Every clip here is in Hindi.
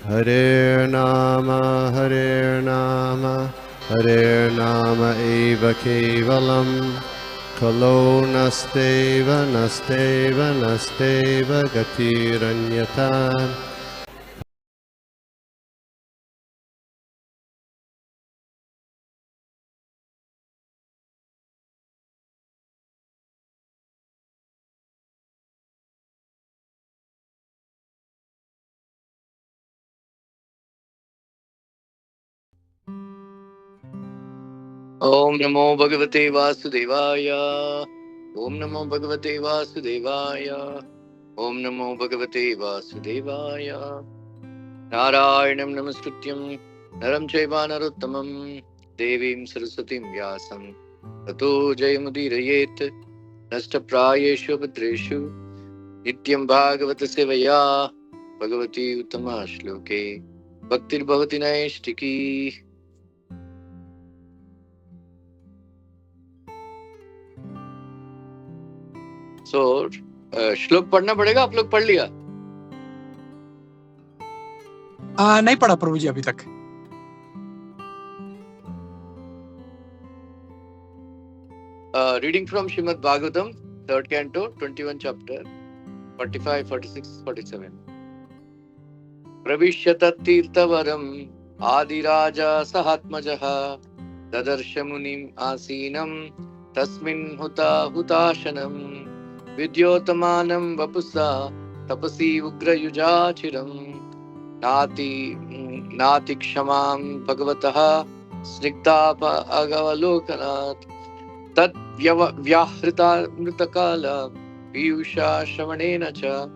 Hare Nama, Hare Nama Eva Kevalam, Kalo Nasteva, Nasteva, Nasteva Gatiranyata. Om Namo Bhagavate Vasudevaya. Om Namo Bhagavate Vasudevaya. Om Namo Bhagavate Vasudevaya. Narayanam Namaskrityam Naram Chaiva Narottamam Devim Sarasatim Vyasam Tato Jayamudirayet Nashtaprayeshu Bhadreshu Nityam Bhagavata Sevaya Bhagavati Uttama Shloke Bhaktir Bhavati Naishtiki. So, श्लोक पढ़ना पड़ेगा. आप लोग पढ़ लिया? नहीं पढ़ा प्रभु जी अभी तक. Reading from Srimad Bhagavatam, 3rd canto, 21 chapter, 45, 46, 47. Pravishyata tirtavaram adiraja sahatmajaha dadarshya munim asinam tasmin huta hutashanam vidyotamanam vapusa tapasi ugrayujachiram nati kshamam bhagavataha snigdapa agavalokanat tad vyahrita mritakala piyusha shravanena cha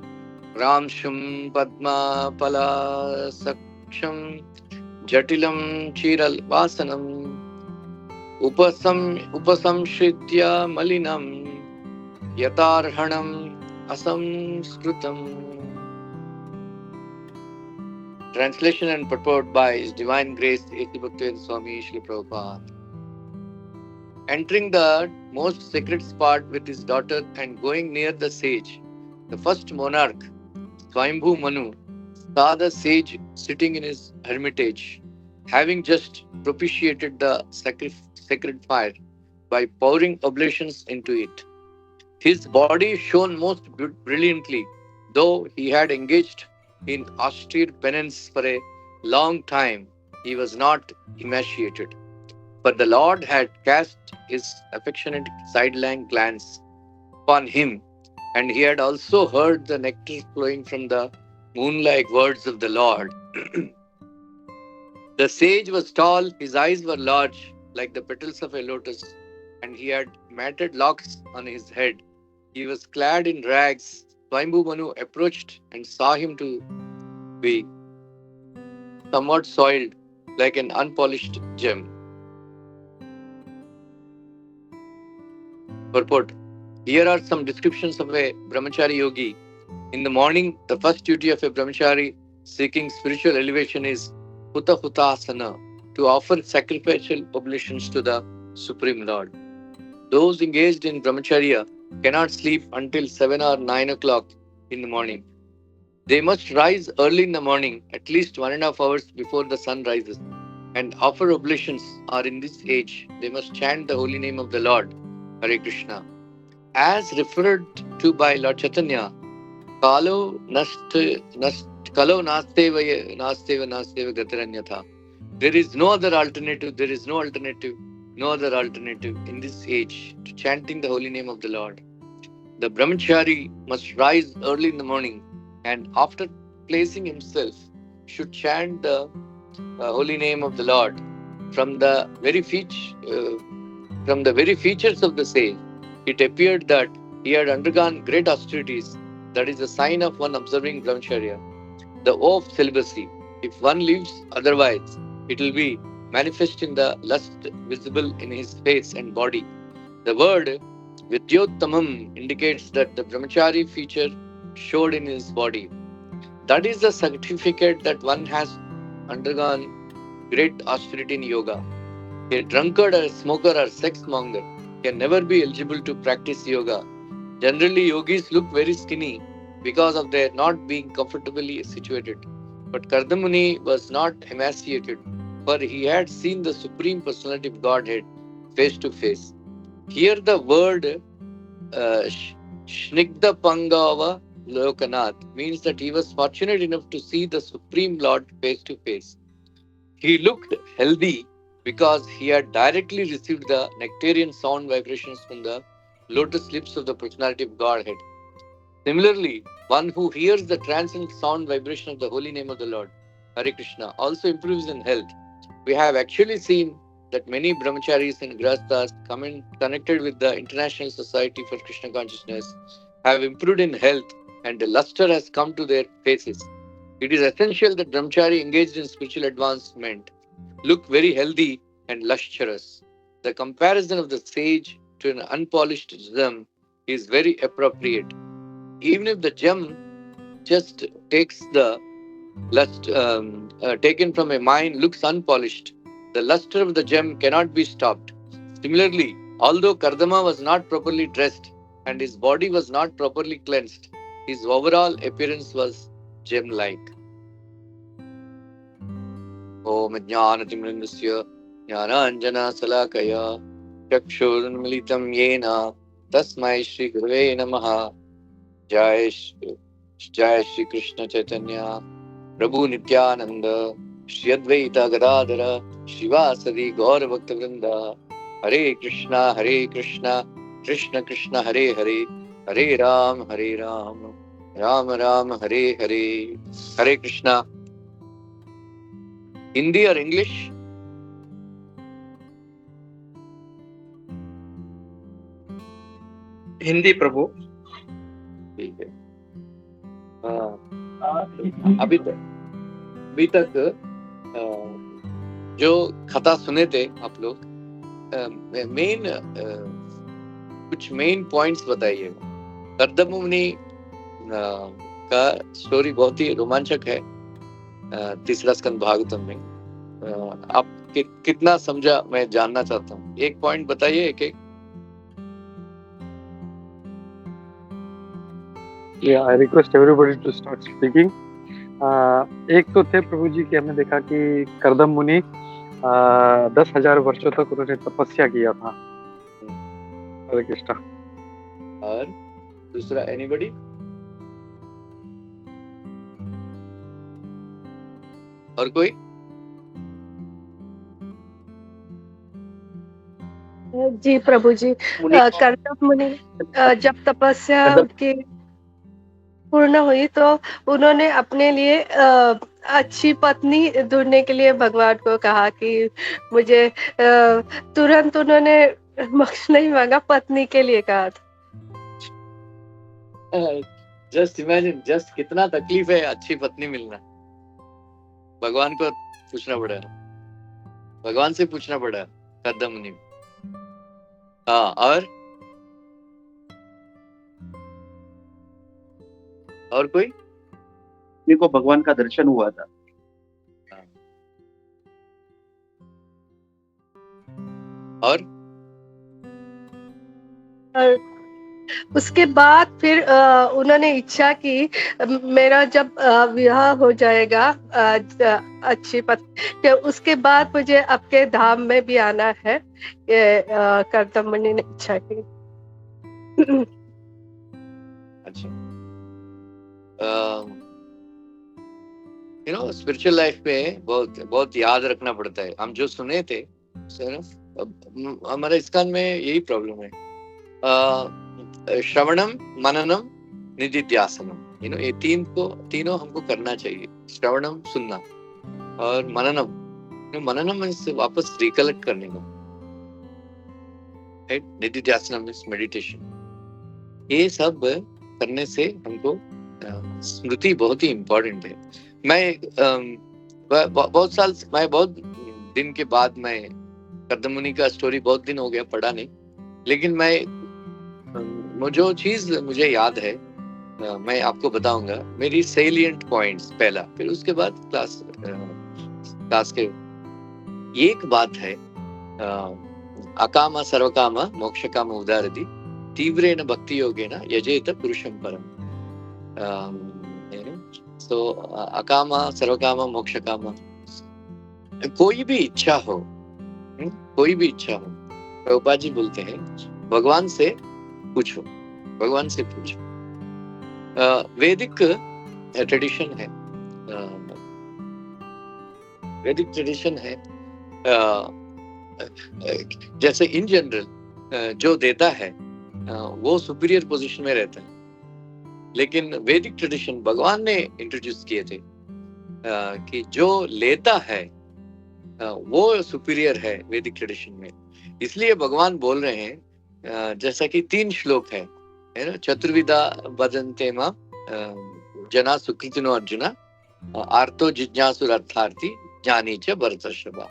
ramshum padma pala saksham jatilam chiral vasanam upasamshritya malinam yatarhanam asamskrutam. Translation and purport by His Divine Grace A.C. Bhaktivedanta Swami Srila Prabhupada. Entering the most sacred spot with his daughter and going near the sage, the first monarch, Swayambhu Manu, saw the sage sitting in his hermitage, having just propitiated the sacred fire by pouring oblations into it. His body shone most brilliantly, though he had engaged in austere penance for a long time. He was not emaciated. But the Lord had cast his affectionate sidelong glance upon him, and he had also heard the nectar flowing from the moon-like words of the Lord. The sage was tall, his eyes were large, like the petals of a lotus, and he had matted locks on his head. He was clad in rags. Swayambhu Manu approached and saw him to be somewhat soiled, like an unpolished gem. Purport. Here are some descriptions of a brahmachari yogi. In the morning, the first duty of a brahmachari seeking spiritual elevation is Huta Hutasana, to offer sacrificial oblations to the Supreme Lord. Those engaged in brahmacharya cannot sleep until 7 or 9 o'clock in the morning. They must rise early in the morning, at least 1.5 hours before the sun rises, and offer oblations, or in this age, they must chant the holy name of the Lord, Hare Krishna. As referred to by Lord Chaitanya, Kalo nasteva gataranyatha. There is no other alternative, no other alternative in this age to chanting the holy name of the Lord. The brahmachari must rise early in the morning, and after placing himself should chant the holy name of the Lord. From the very features of the sage, it appeared that he had undergone great austerities. That is a sign of one observing brahmacharya. The O of celibacy. If one lives otherwise, it will be manifest in the lust visible in his face and body. The word Vidyottamam indicates that the brahmachari feature showed in his body. That is the certificate that one has undergone great austerity in yoga. A drunkard or a smoker or sex monger can never be eligible to practice yoga. Generally, yogis look very skinny because of their not being comfortably situated. But Kardamuni was not emaciated, for he had seen the Supreme Personality of Godhead face to face. Here the word Shnigdha Pangava Lokanath means that he was fortunate enough to see the Supreme Lord face to face. He looked healthy because he had directly received the nectarian sound vibrations from the lotus lips of the Personality of Godhead. Similarly, one who hears the transcendent sound vibration of the holy name of the Lord, Hare Krishna, also improves in health. We have actually seen that many brahmacharis and grahasthas connected with the International Society for Krishna Consciousness have improved in health, and the luster has come to their faces. It is essential that brahmachari engaged in spiritual advancement look very healthy and lustrous. The comparison of the sage to an unpolished gem is very appropriate. Even if the gem just takes the lust taken from a mine looks unpolished, the luster of the gem cannot be stopped. Similarly, although Kardama was not properly dressed and his body was not properly cleansed, his overall appearance was gem-like. Om Jnanatimrindasya Jnananjana Salakaya Chakshurunmilitam Yena Tasmai Shri Gurave Namaha. Jai Shri Krishna Chaitanya Prabhu Nityananda Shri Advaita Gadadhara Shivasadi Gaura Bhakta Vrinda. Hare Krishna Krishna Krishna Hare Hare Hare Ram Ram Ram Hare Hare. Hare Krishna. Hindi or English? Hindi प्रभु। ठीक है। अभी तक जो कथा सुने थे आप लोग, कुछ मेन पॉइंट्स बताइए। कर्दमुनि का स्टोरी बहुत ही रोमांचक है। तीसरा स्कंद भागवतम में आप कितना समझा मैं जानना चाहता हूँ। एक पॉइंट बताइए एक। Yeah, I request everybody to start speaking. एक तो थे प्रभु जी कि हमने देखा कि कर्दम मुनि 10,000 वर्षों तक उन्होंने तपस्या किया था। हरे कृष्णा। और दूसरा एनीबडी? और कोई? जी प्रभु जी, कर्दम मुनि जब तपस्या उनकी पूर्ण हुई तो उन्होंने अपने लिए अच्छी पत्नी ढूंढने के लिए भगवान को कहा कि मुझे तुरंत उन्होंने मोक्ष नहीं मांगा, पत्नी के लिए कहा था। जस्ट इमेजिन, जस्ट कितना तकलीफ है अच्छी पत्नी मिलना। भगवान को पूछना पड़ा, भगवान से पूछना पड़ा कर्दम मुनि। हाँ, और कोई? को भगवान का दर्शन हुआ था। और उसके बाद फिर उन्होंने इच्छा की मेरा जब विवाह हो जाएगा अच्छी पत्नी, उसके बाद मुझे आपके धाम में भी आना है। ये कर्दम मुनि ने इच्छा की। अच्छा, स्पिरिचुअल लाइफ में बहुत याद रखना पड़ता है। हम जो सुने थे हमारे इस्कॉन में यही प्रॉब्लम है। श्रवणम, मननम, निधिध्यासनम, ये तीनों हमको करना चाहिए। श्रवणम सुनना और मननम मीन्स वापस रिकलेक्ट करने को, निधिध्यासनम मीन्स मेडिटेशन। ये सब करने से हमको स्मृति बहुत ही इम्पोर्टेंट है। मैं बहुत दिन के बाद मैं कर्दम मुनि का स्टोरी बहुत दिन हो गया पढ़ा नहीं, लेकिन जो चीज मुझे याद है मैं आपको बताऊंगा। मेरी सेलिएंट पॉइंट्स पहला, फिर उसके बाद क्लास के एक बात है, अकामा सर्वकामा मोक्षकाम उदारति तीव्रेण भक्ति योगेन यजेत पुरुषं परम। सो अकामा सर्वकामा मोक्ष कामा, कोई भी इच्छा हो, कोई भी इच्छा हो, प्रभुपाद जी बोलते हैं भगवान से पूछो, भगवान से पूछो। वैदिक ट्रेडिशन है, वैदिक ट्रेडिशन है, जैसे इन जनरल जो देता है वो सुपीरियर पोजीशन में रहता है, लेकिन वैदिक ट्रेडिशन भगवान ने इंट्रोड्यूस किए थे कि जो लेता है वो सुपीरियर है वैदिक ट्रेडिशन में। इसलिए भगवान बोल रहे हैं, जैसा कि 3 श्लोक है ना, चतुर्विधा भजन्ते मां जना सुकृतिनो अर्जुन, आर्तो जिज्ञासुरर्थार्थी ज्ञानी च भरतर्षभ।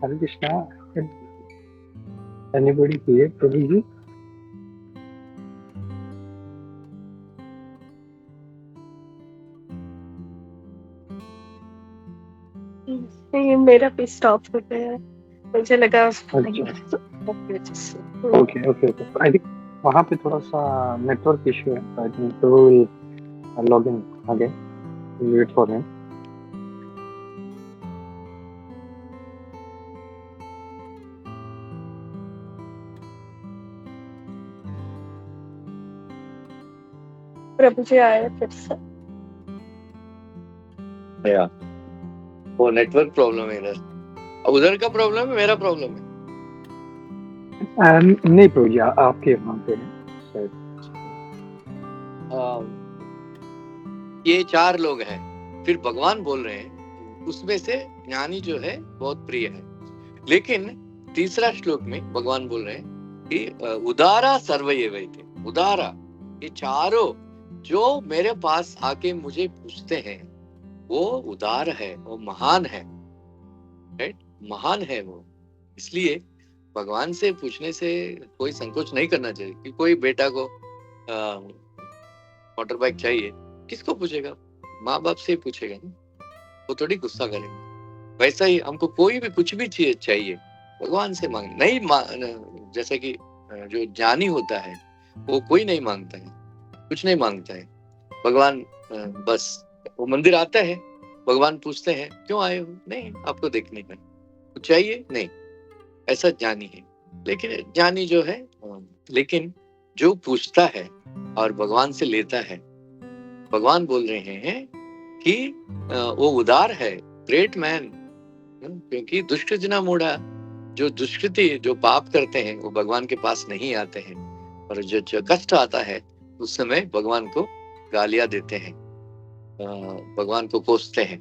Hare Krishna. Anybody here, Prabhuji? नहीं, मेरा भी स्टॉप हो गया, मुझे लगा okay okay okay. I think वहाँ पे थोड़ा सा नेटवर्क इशू है, I think Prabhu will log in again, wait for him. Prabhu ji आए फिर से। वो नेटवर्क प्रॉब्लम है इधर, उधर का प्रॉब्लम है, मेरा प्रॉब्लम है। नहीं प्रभु जी, आपके वहाँ पे है। ये 4 लोग हैं, फिर भगवान बोल रहे हैं उसमें से ज्ञानी जो है बहुत प्रिय है, लेकिन तीसरा श्लोक में भगवान बोल रहे हैं कि उदारा सर्वये थे। उदारा, ये चारों जो मेरे पास आके मुझे पूछते हैं वो उदार है, वो महान है, राइट, महान है वो। इसलिए भगवान से पूछने से कोई संकोच नहीं करना चाहिए कि कोई बेटा को मोटर बाइक चाहिए, किसको पूछेगा? माँ बाप से पूछेगा ना, वो थोड़ी गुस्सा करेंगे। वैसा ही हमको कोई भी कुछ भी चीज चाहिए भगवान से मांग नहीं जैसे कि जो ज्ञानी होता है वो कोई नहीं मांगता है, कुछ नहीं मांगता है। भगवान बस वो मंदिर आता है, भगवान पूछते हैं क्यों आए हो? नहीं, आपको देखने का कुछ चाहिए? नहीं, ऐसा ज्ञानी है। लेकिन ज्ञानी जो है, लेकिन जो पूछता है और भगवान से लेता है, भगवान बोल रहे हैं कि वो उदार है, ग्रेट मैन। क्योंकि दुष्कृतना मूढ़ा, जो दुष्कृति जो पाप करते हैं वो भगवान के पास नहीं आते हैं, और जो कष्ट आता है उस समय भगवान को गालियां देते हैं, भगवान को कोसते हैं।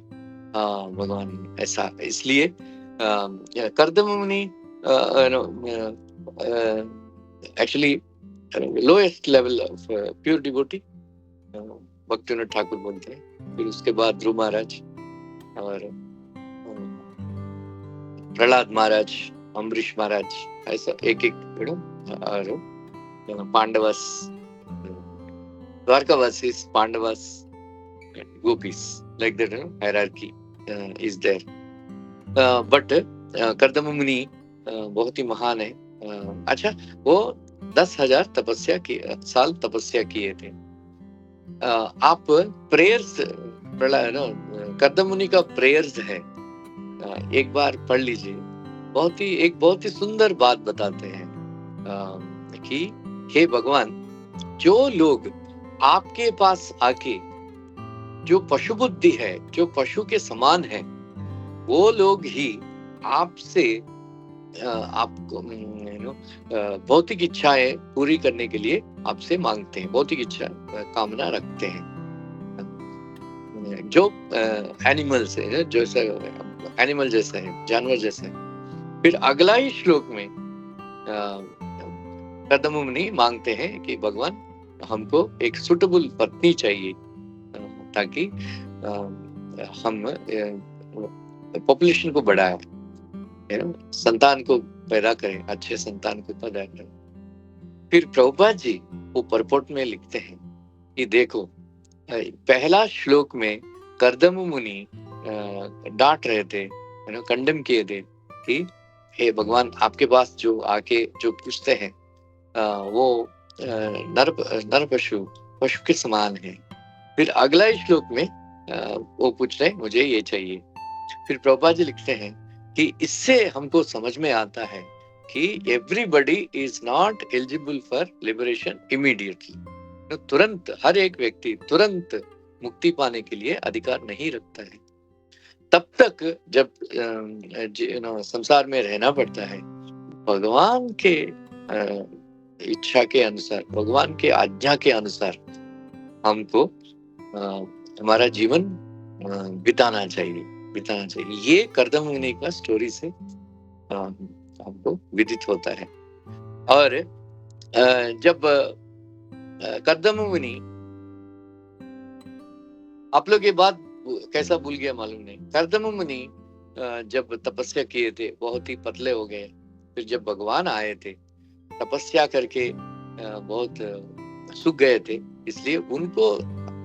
भगवान ऐसा, इसलिए कर्दम मुनि actually lowest level of pure devotee Bhaktinath Thakur बोलते हैं। फिर उसके बाद ध्रुव महाराज और प्रहलाद महाराज, अम्बरीश महाराज, ऐसा एक और Pandavas, द्वारकावासीस, Pandavas, gopis, like that, hierarchy is there. But Kardam मुनि बहुत ही महान है। अच्छा, वो 10,000 साल तपस्या किए थे। आप प्रेयर्स कर्दम मुनि का प्रेयर्स है, एक बार पढ़ लीजिए। बहुत ही सुंदर बात बताते हैं कि हे भगवान, जो लोग आपके पास आके, जो पशु बुद्धि है, जो पशु के समान है, वो लोग ही आपसे आपको भौतिक इच्छाएं पूरी करने के लिए आपसे मांगते हैं, भौतिक इच्छा कामना रखते हैं। जो एनिमल्स है, जैसे एनिमल जैसे है, जानवर जैसे है। फिर अगला ही श्लोक में कर्दम मुनि मांगते हैं कि भगवान, हमको एक सुटेबल पत्नी चाहिए, ताकि हम पॉपुलेशन को बढ़ाएं, संतान को पैदा करें, अच्छे संतान को पैदा करें। फिर प्रभुपाद जी वो परपोर्ट में लिखते हैं कि देखो, पहला श्लोक में कर्दम मुनि डांट रहे थे, कंडेम किए थे कि हे भगवान, आपके पास जो आके जो पूछते हैं वो नर पशु के समान है। फिर अगला ही श्लोक में वो पूछ रहे मुझे ये चाहिए। फिर प्रभुपाद जी लिखते हैं कि इससे हमको समझ में आता है कि everybody is not eligible for liberation immediately. तुरंत हर एक व्यक्ति तुरंत मुक्ति पाने के लिए अधिकार नहीं रखता है। तब तक जब संसार में रहना पड़ता है, भगवान के इच्छा के अनुसार, भगवान के आज्ञा के अनुसार हमको हमारा जीवन बिताना चाहिए। ये कर्दम मुनि का स्टोरी से हमको विदित होता है। और जब कर्दम मुनि, आप लोग ये बात कैसा भूल गया मालूम नहीं, कर्दम मुनि जब तपस्या किए थे बहुत ही पतले हो गए। फिर जब भगवान आए थे, तपस्या करके बहुत सूख गए थे, इसलिए उनको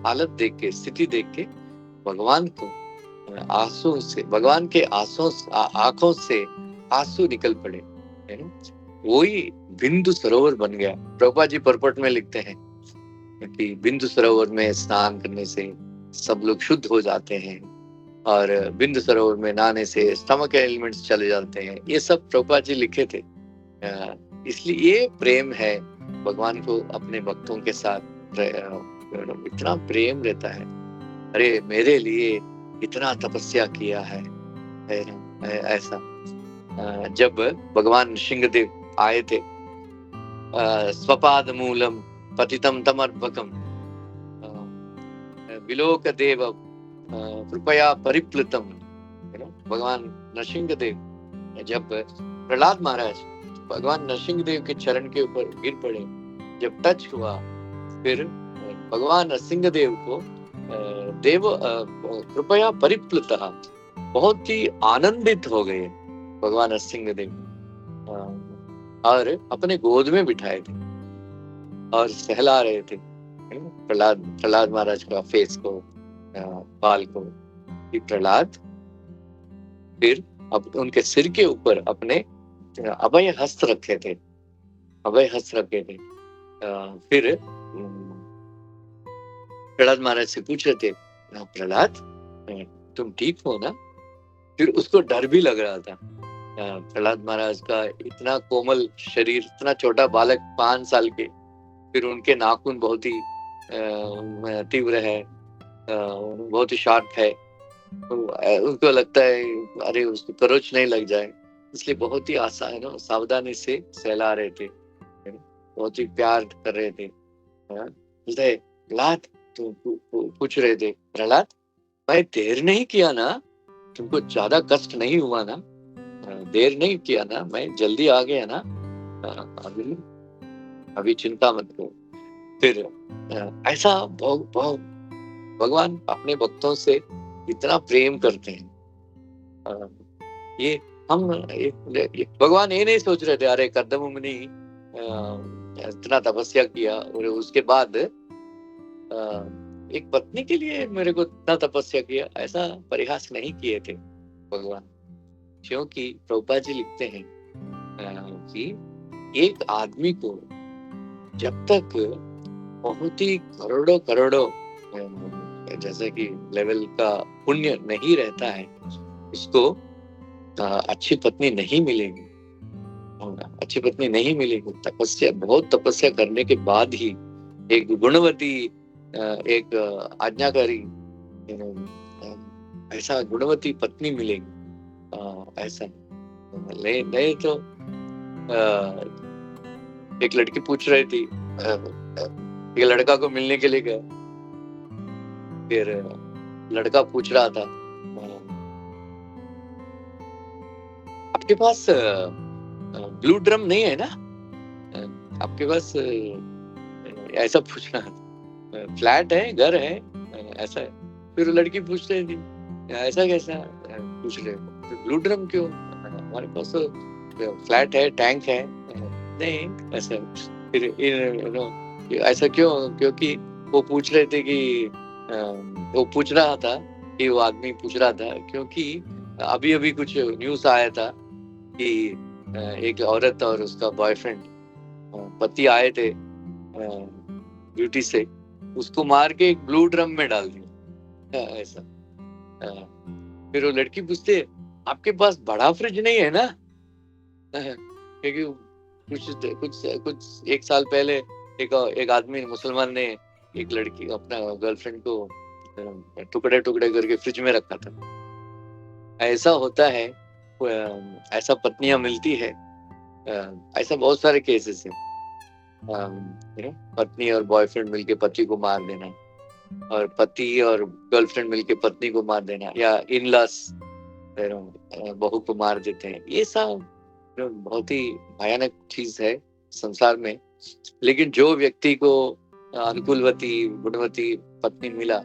हालत देख के, स्थिति देख के भगवान को आंसू से, भगवान के आंखों से आंसू निकल पड़े, है ना। वही बिंदु सरोवर बन गया। प्रभुपाद जी परपट में लिखते हैं कि बिंदु सरोवर में स्नान करने से सब लोग शुद्ध हो जाते हैं, और बिंदु सरोवर में नहाने से स्टमक एलिमेंट्स चले जाते हैं। ये सब प्रभुपाद जी लिखे थे। इसलिए ये प्रेम है भगवान को अपने भक्तों के साथ, इतना प्रेम रहता है। अरे मेरे लिए इतना तपस्या किया है ऐसा। जब भगवान सिंहदेव आए थे, स्वपाद मूलम पतितम तमर्पकम विलोक देव कृपया परिप्लुतम, भगवान नरसिंहदेव, जब प्रहलाद महाराज भगवान नरसिंहदेव के चरण के ऊपर गिर पड़े, जब टच हुआ, फिर भगवान नरसिंहदेव को देव कृपया परिप्लुतः, बहुत ही आनंदित हो गए भगवान नरसिंहदेव, और अपने गोद में बिठाए थे और सहला रहे थे प्रहलाद महाराज का फेस को, बाल को। प्रहलाद फिर अब उनके सिर के ऊपर अपने अभय हस्त रखे थे। फिर प्रहलाद महाराज से पूछ रहे थे, प्रहलाद तुम ठीक हो ना? फिर उसको डर भी लग रहा था। प्रहलाद महाराज का इतना कोमल शरीर, इतना छोटा बालक 5 साल के, फिर उनके नाखून बहुत ही तीव्र है, बहुत ही शार्प है, तो उनको लगता है अरे उसको खरोच नहीं लग जाए, इसलिए बहुत ही आसान सावधानी से सहला रहे थे, बहुत ही प्यार कर रहे थे। प्रहलाद तो पूछ रहे थे, प्रहलाद मैं देर नहीं किया ना? तुमको ज्यादा कष्ट नहीं हुआ ना? देर नहीं किया ना? मैं जल्दी आ गया ना? अभी चिंता मत करो। फिर ऐसा भगवान अपने भक्तों से इतना प्रेम करते हैं। ये हम भगवान ये नहीं सोच रहे थे अरे कर्दम मुनि इतना तपस्या किया और उसके बाद एक पत्नी के लिए मेरे को इतना तपस्या किया, ऐसा परिहास नहीं किए थे भगवान। क्योंकि प्रभुपाद जी लिखते हैं कि एक आदमी को जब तक बहुत ही करोड़ों जैसे कि लेवल का पुण्य नहीं रहता है, उसको अच्छी पत्नी नहीं मिलेगी, अच्छी पत्नी नहीं मिलेगी। बहुत तपस्या करने के बाद ही एक गुणवती, एक आज्ञाकारी, ऐसा गुणवती पत्नी मिलेगी। ऐसा नहीं तो एक लड़की पूछ रही थी, एक लड़का को मिलने के लिए गया, फिर लड़का पूछ रहा था, आपके पास ब्लू ड्रम नहीं है ना, आपके पास ऐसा पूछना, फ्लैट है, घर है, ऐसा है। फिर लड़की पूछ रही थी, ऐसा कैसा पूछ रहे हो, तो ब्लू ड्रम क्यों, हमारे पास फ्लैट है, टैंक है, नहीं ऐसा। फिर ऐसा क्यों, क्योंकि वो पूछ रहे थे कि वो पूछ रहा था कि वो आदमी पूछ रहा था क्योंकि अभी अभी कुछ न्यूज़ आया था कि एक औरत और उसका बॉयफ्रेंड, पति आए थे ड्यूटी से, उसको मार के एक ब्लू ड्रम में डाल दिया, ऐसा। फिर वो लड़की पूछते, आपके पास बड़ा फ्रिज नहीं है ना, क्योंकि कुछ एक साल पहले एक आदमी मुसलमान ने एक लड़की, अपना गर्लफ्रेंड को टुकड़े टुकड़े करके फ्रिज में रखा था। ऐसा होता है, ऐसा पत्नियां मिलती है, ऐसा बहुत सारे केसेस हैं। पत्नी और बॉयफ्रेंड मिलके पति को मार देना, और पति और गर्लफ्रेंड मिलके पत्नी को मार देना, या इन-लॉस बहू को मार देते हैं। ये सब बहुत ही भयानक चीज है संसार में। लेकिन जो व्यक्ति को अनुकूलवती गुणवती पत्नी मिला,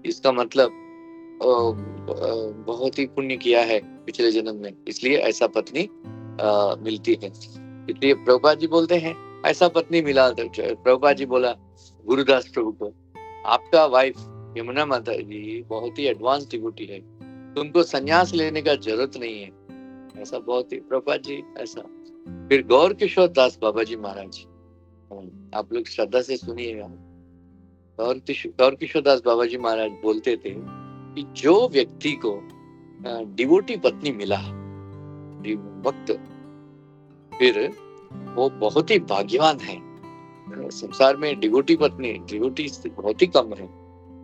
इसका मतलब बहुत ही पुण्य किया है पिछले जन्म में, इसलिए ऐसा पत्नी मिलती है। इसलिए प्रभुपाद जी बोलते हैं ऐसा पत्नी मिला। प्रभुपाद जी बोला गुरुदास प्रभु को, आपका वाइफ यमुना माता जी बहुत ही एडवांस डिवोटी है, तुमको संन्यास लेने का जरूरत नहीं है, ऐसा बहुत ही प्रभुपाद जी ऐसा। फिर गौर किशोर दास बाबा जी महाराज, आप लोग श्रद्धा से सुनिएगा। गौर किशोर दास बाबा जी महाराज बोलते थे कि जो व्यक्ति को डिवोटी पत्नी मिला वक्त, फिर वो बहुत ही भाग्यवान है। संसार में डिवोटी पत्नी, डिवोटी बहुत ही कम है,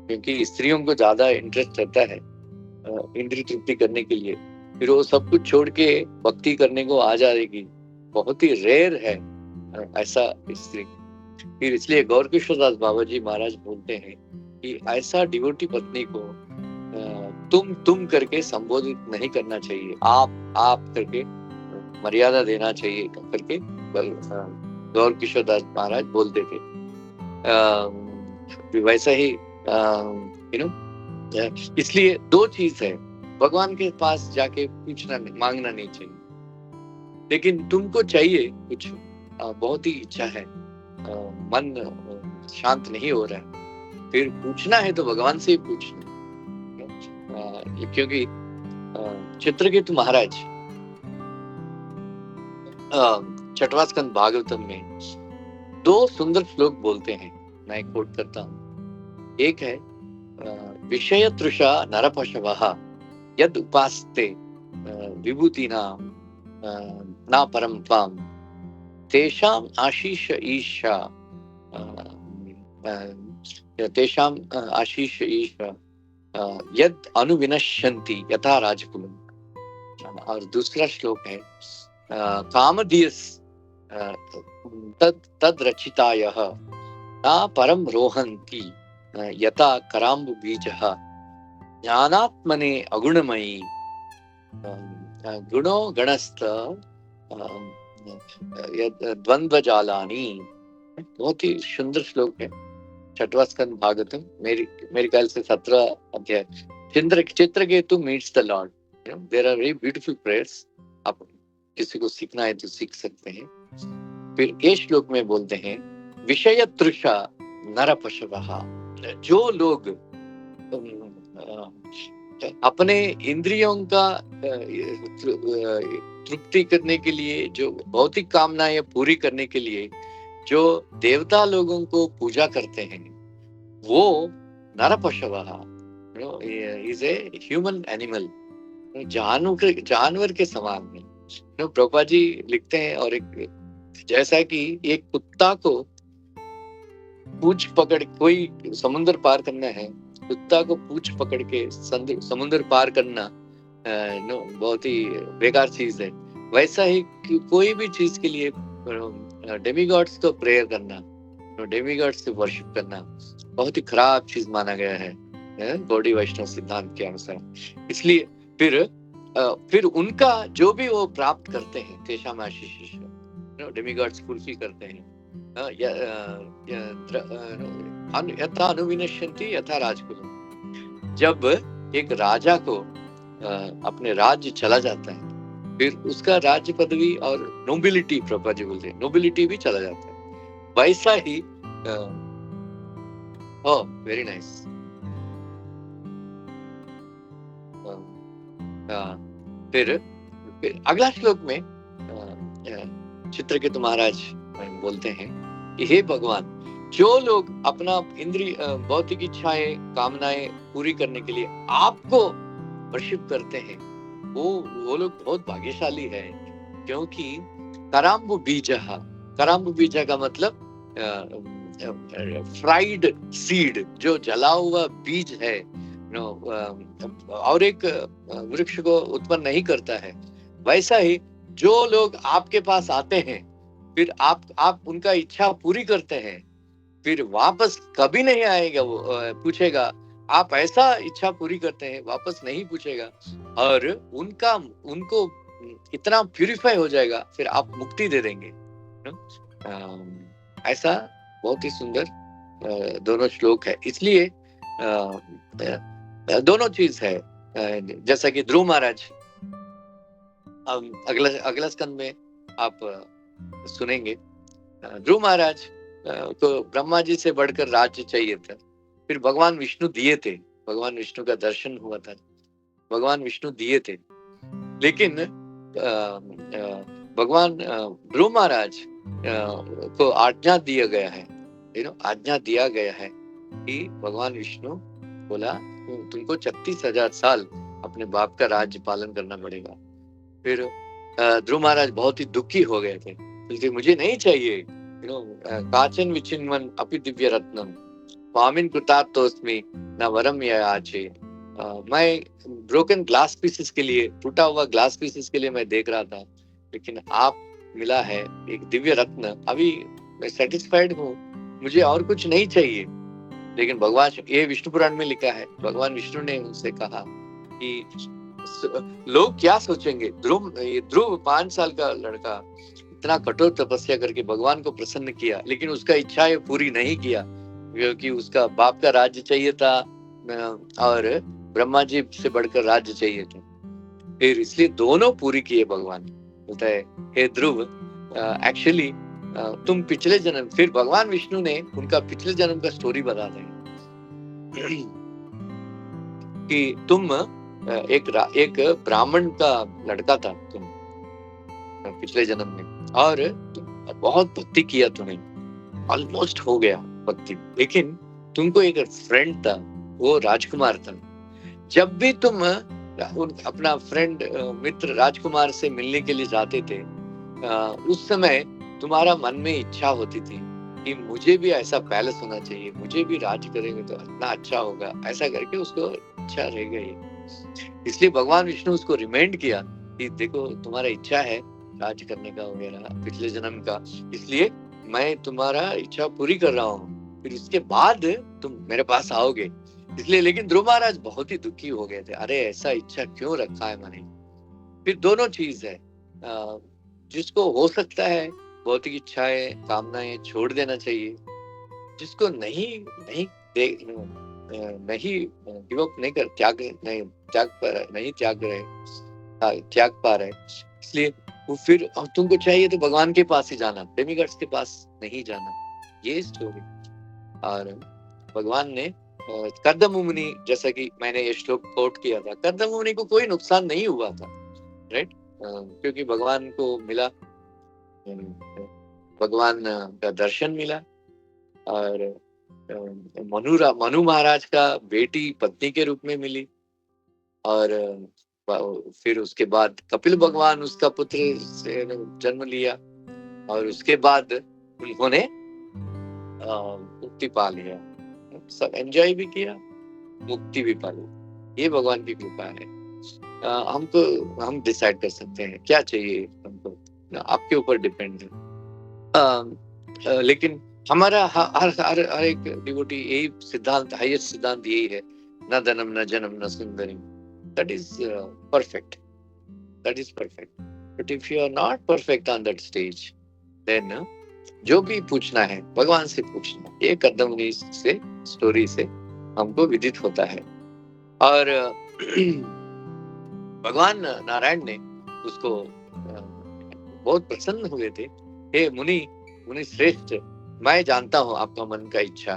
क्योंकि स्त्रियों को ज्यादा इंटरेस्ट रहता है इंद्रिय तृप्ति करने के लिए, फिर वो सब कुछ छोड़ के भक्ति करने को आ जाएगी, बहुत ही रेयर है ऐसा स्त्री। फिर इसलिए गौर किशोर दास बाबा जी महाराज बोलते हैं कि ऐसा डिवोटी पत्नी को तुम करके संबोधित नहीं करना चाहिए, आप करके मर्यादा देना चाहिए करके गौर किशोर दास महाराज बोलते थे। वैसा ही इसलिए दो चीज है, भगवान के पास जाके पूछना नहीं, मांगना नहीं चाहिए, लेकिन तुमको चाहिए कुछ, बहुत ही इच्छा है, मन शांत नहीं हो रहा है, फिर पूछना है तो भगवान से ही पूछना। क्योंकि चित्रकेतु महाराज छठवां स्कंद भागवतम में दो सुंदर श्लोक बोलते हैं, मैं कोट करता हूँ। एक है विषय तृषा नरपशवः यद उपास्ते विभूतिना ना परम त्वाम तेषाम आशीष ईशा, तेषाम आशीष ईशा यद अनुविनश्यन्ति यथा राजकुलम। और दूसरा श्लोक है कामधीयस तद रचितायः ना परम रोहन्ति यथा कराम्बु बीजः ज्ञानात्मने अगुणमयी गुणो गणस्थ द्वंद्व जालानी। बहुत ही सुंदर श्लोक है, छठवां स्कंद भागवतम, मेरे ख्याल से 17 अध्याय। Chitraketu meets the Lord, there are very beautiful prayers, आप किसी को सीखना है तो सीख सकते हैं। फिर ये श्लोक में बोलते हैं विषय तृषा नरपशवः, जो लोग अपने इंद्रियों का तृप्ति करने के लिए, जो भौतिक कामनाएं पूरी करने के लिए जो देवता लोगों को पूजा करते हैं, वो नरपशवः, इज ए ह्यूमन एनिमल, जानवर के समान में। प्रभुपाद जी लिखते हैं, और एक जैसा कि एक कुत्ता को पूंछ पकड़, कोई समुद्र पार करना है, कुत्ता को पूंछ पकड़ के समुद्र पार करना बहुत ही बेकार चीज है, वैसा ही कोई भी चीज के लिए डेमीगॉड्स को प्रेयर करना, डेमीगॉड्स से वर्शिप करना बहुत ही खराब चीज माना गया है गौड़ी वैष्णव सिद्धांत के अनुसार। इसलिए फिर उनका जो भी वो प्राप्त करते हैं, तेषाम आशीष डेमीगॉड्स फुलफिल करते हैं, यथा अनुविनश्यन्ति यथा राजकुलम। जब एक राजा को अपने राज्य चला जाता है, फिर उसका राज्य पदवी और नोबिलिटी, प्रभुपाद जी बोलते हैं, नोबिलिटी भी चला जाता है, वैसा ही वेरी नाइस। फिर अगला श्लोक में चित्रकेतु महाराज बोलते हैं कि हे भगवान, जो लोग अपना इंद्रिय भौतिक इच्छाएं, कामनाएं पूरी करने के लिए आपको वर्शिप करते हैं, वो लोग बहुत भाग्यशाली है, क्योंकि कराम्बु बीजा का मतलब फ्राइड सीड, जो जला हुआ बीज है, और एक वृक्ष को उत्पन्न नहीं करता है। वैसा ही जो लोग आपके पास आते हैं, फिर आप उनका इच्छा पूरी करते हैं, फिर वापस कभी नहीं आएगा, वो पूछेगा, आप ऐसा इच्छा पूरी करते हैं, वापस नहीं पूछेगा, और उनको इतना प्यूरिफाई हो जाएगा, फिर आप मुक्ति दे देंगे। ऐसा बहुत ही सुंदर दोनों श्लोक है। इसलिए दोनों चीज है, जैसा कि ध्रुव महाराज अगला स्कंद में आप सुनेंगे, ध्रुव महाराज को ब्रह्मा जी से बढ़कर राज्य चाहिए था, फिर भगवान विष्णु दिए थे, भगवान विष्णु का दर्शन हुआ था, भगवान विष्णु दिए थे, लेकिन भगवान ध्रुव महाराज को आज्ञा दिया गया है, आज्ञा दिया गया है कि भगवान विष्णु बोला तुमको 36,000 साल अपने बाप का राज्य पालन करना पड़ेगा। फिर ध्रुव महाराज बहुत ही दुखी हो गए थे, बोलते मुझे नहीं चाहिए, काचन विचिन्वन अपि दिव्य रत्नम स्वामिन कृतार्थोस्मि न वरम याचे। मैं ब्रोकन ग्लास पीसेस के लिए, टूटा हुआ ग्लास पीसेस के लिए मैं देख रहा था, लेकिन आप मिला है एक दिव्य रत्न, अभी मैं सेटिस्फाइड हूँ, मुझे और कुछ नहीं चाहिए। लेकिन भगवान, ये विष्णु पुराण में लिखा है, भगवान विष्णु ने उनसे कहा कि लोग क्या सोचेंगे, ध्रुव 5 साल का लड़का इतना कठोर तपस्या करके भगवान को प्रसन्न किया, लेकिन उसका इच्छा ये पूरी नहीं किया, क्योंकि उसका बाप का राज्य चाहिए था और ब्रह्मा जी से बढ़कर राज्य चाहिए था। फिर इसलिए दोनों पूरी किए भगवान। बोलता है हे ध्रुव, एक्चुअली तुम पिछले जन्म, फिर भगवान विष्णु ने उनका पिछले जन्म का स्टोरी बता दें कि तुम एक ब्राह्मण का लड़का था तुम पिछले जन्म में, और बहुत भक्ति किया तुमने, ऑलमोस्ट हो गया भक्ति, लेकिन तुमको एक फ्रेंड था, वो राजकुमार था। जब भी तुम अपना फ्रेंड मित्र राजकुमार से मिलने के लिए जाते थे, उस समय तुम्हारा मन में इच्छा होती थी कि मुझे भी ऐसा पैलेस होना चाहिए, मुझे भी राज्य करेंगे तो इतना अच्छा होगा, ऐसा करके उसको इच्छा रह गई। इसलिए भगवान विष्णु उसको रिमाइंड किया कि देखो तुम्हारा इच्छा है राज्य करने का वगैरह पिछले जन्म का, इसलिए मैं तुम्हारा इच्छा पूरी कर रहा हूँ, फिर उसके बाद तुम मेरे पास आओगे। इसलिए, लेकिन ध्रुव महाराज बहुत ही दुखी हो गए थे, अरे ऐसा इच्छा क्यों रखा है मैंने। फिर दोनों चीज है, जिसको हो सकता है भौतिक इच्छाएं, कामनाएं छोड़ देना चाहिए, जिसको नहीं गिव अप नहीं कर, त्याग पा रहे, इसलिए वो फिर तुमको चाहिए तो भगवान के पास ही जाना, डेमीगॉड्स के पास नहीं जाना, ये स्टोरी। और भगवान ने कर्दम मुनि, जैसा कि मैंने ये श्लोक कोट किया था, कर्दम मुनि को कोई नुकसान नहीं हुआ था, राइट, क्योंकि भगवान को मिला, भगवान का दर्शन मिला, और मनु महाराज का बेटी पत्नी के रूप में मिली, और फिर उसके बाद कपिल भगवान उसका पुत्र से जन्म लिया, और उसके बाद उन्होंने मुक्ति पा लिया, सब एंजॉय भी किया, मुक्ति भी पा ली। ये भगवान की कृपा है। हम डिसाइड कर सकते हैं क्या चाहिए हमको, आपके ऊपर डिपेंड है। लेकिन हमारा हर एक डिवोटी यही सिद्धांत, हाईएस्ट सिद्धांत यही है, न धनम न जन्म न सुंदरी। That is perfect, that is perfect. But if you are not perfect on that stage, then जो भी पूछना है भगवान से पूछना। ये कर्दममुनि से स्टोरी से हमको विदित होता है। और भगवान नारायण ने उसको बहुत प्रसन्न हुए थे। हे मुनि श्रेष्ठ, मैं जानता हूँ आपका मन का इच्छा।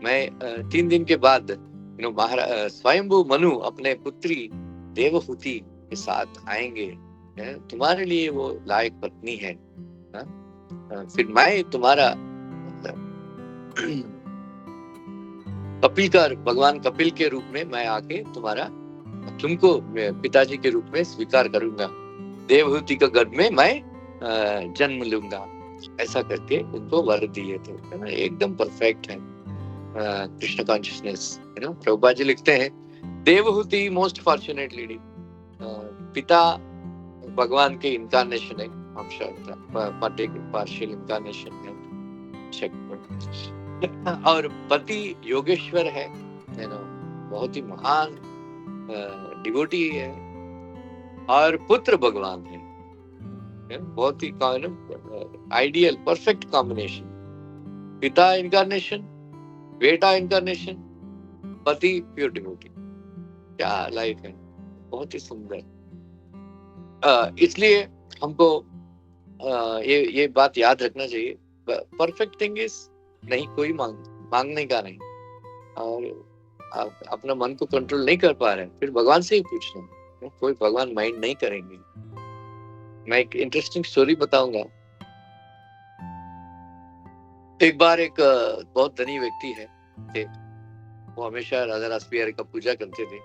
मैं 3 दिन के बाद महाराज स्वयंभू मनु अपने पुत्री देवहूति के साथ आएंगे, तुम्हारे लिए वो लायक पत्नी है। फिर मैं तुम्हारा भगवान कपिल के रूप में मैं आके तुमको पिताजी के रूप में स्वीकार करूंगा, देवहूति के गर्भ में मैं जन्म लूंगा। ऐसा करके उनको वर दिए थे, एकदम परफेक्ट है कृष्ण कॉन्शियसनेस। प्रभुपाद जी लिखते हैं, देवहूति मोस्ट फॉर्चुनेट लेडी, पिता भगवान के इनकारनेशन है, पार्शियल इनकारनेशन है, और पति योगेश्वर है, बहुत ही महान डिवोटी है, और पुत्र भगवान है, बहुत ही आइडियल परफेक्ट कॉम्बिनेशन। पिता इनकारनेशन, बेटा इनकारनेशन, पति प्योर डिवोटी। क्या लाइफ है, बहुत ही सुंदर। इसलिए हमको ये बात याद रखना चाहिए, परफेक्ट थिंग इज नहीं, कोई मांगने का नहीं, और आप अपना मन को कंट्रोल नहीं कर पा रहे फिर भगवान से ही पूछना, कोई भगवान माइंड नहीं करेंगे। मैं एक इंटरेस्टिंग स्टोरी बताऊंगा। एक बार एक बहुत धनी व्यक्ति थे, वो हमेशा राधा रास बिहारी का पूजा करते थे,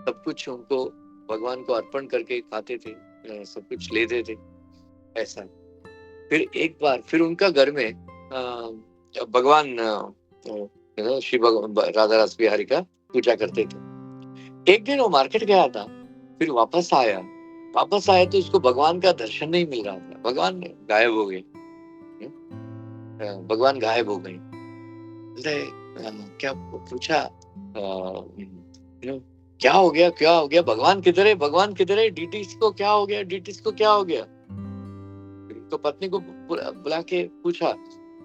सब कुछ उनको भगवान को अर्पण करके खाते थे, सब कुछ लेते थे ऐसा। फिर एक बार फिर उनका घर में भगवान श्री राधा रास बिहारी का पूजा करते थे। एक दिन वो मार्केट गया था, फिर वापस आया तो उसको भगवान का दर्शन नहीं मिल रहा था, भगवान गायब हो गए। क्या पूछा, क्या हो गया, भगवान किधर है, डीटीस को क्या हो गया। तो पत्नी को बुला के पूछा,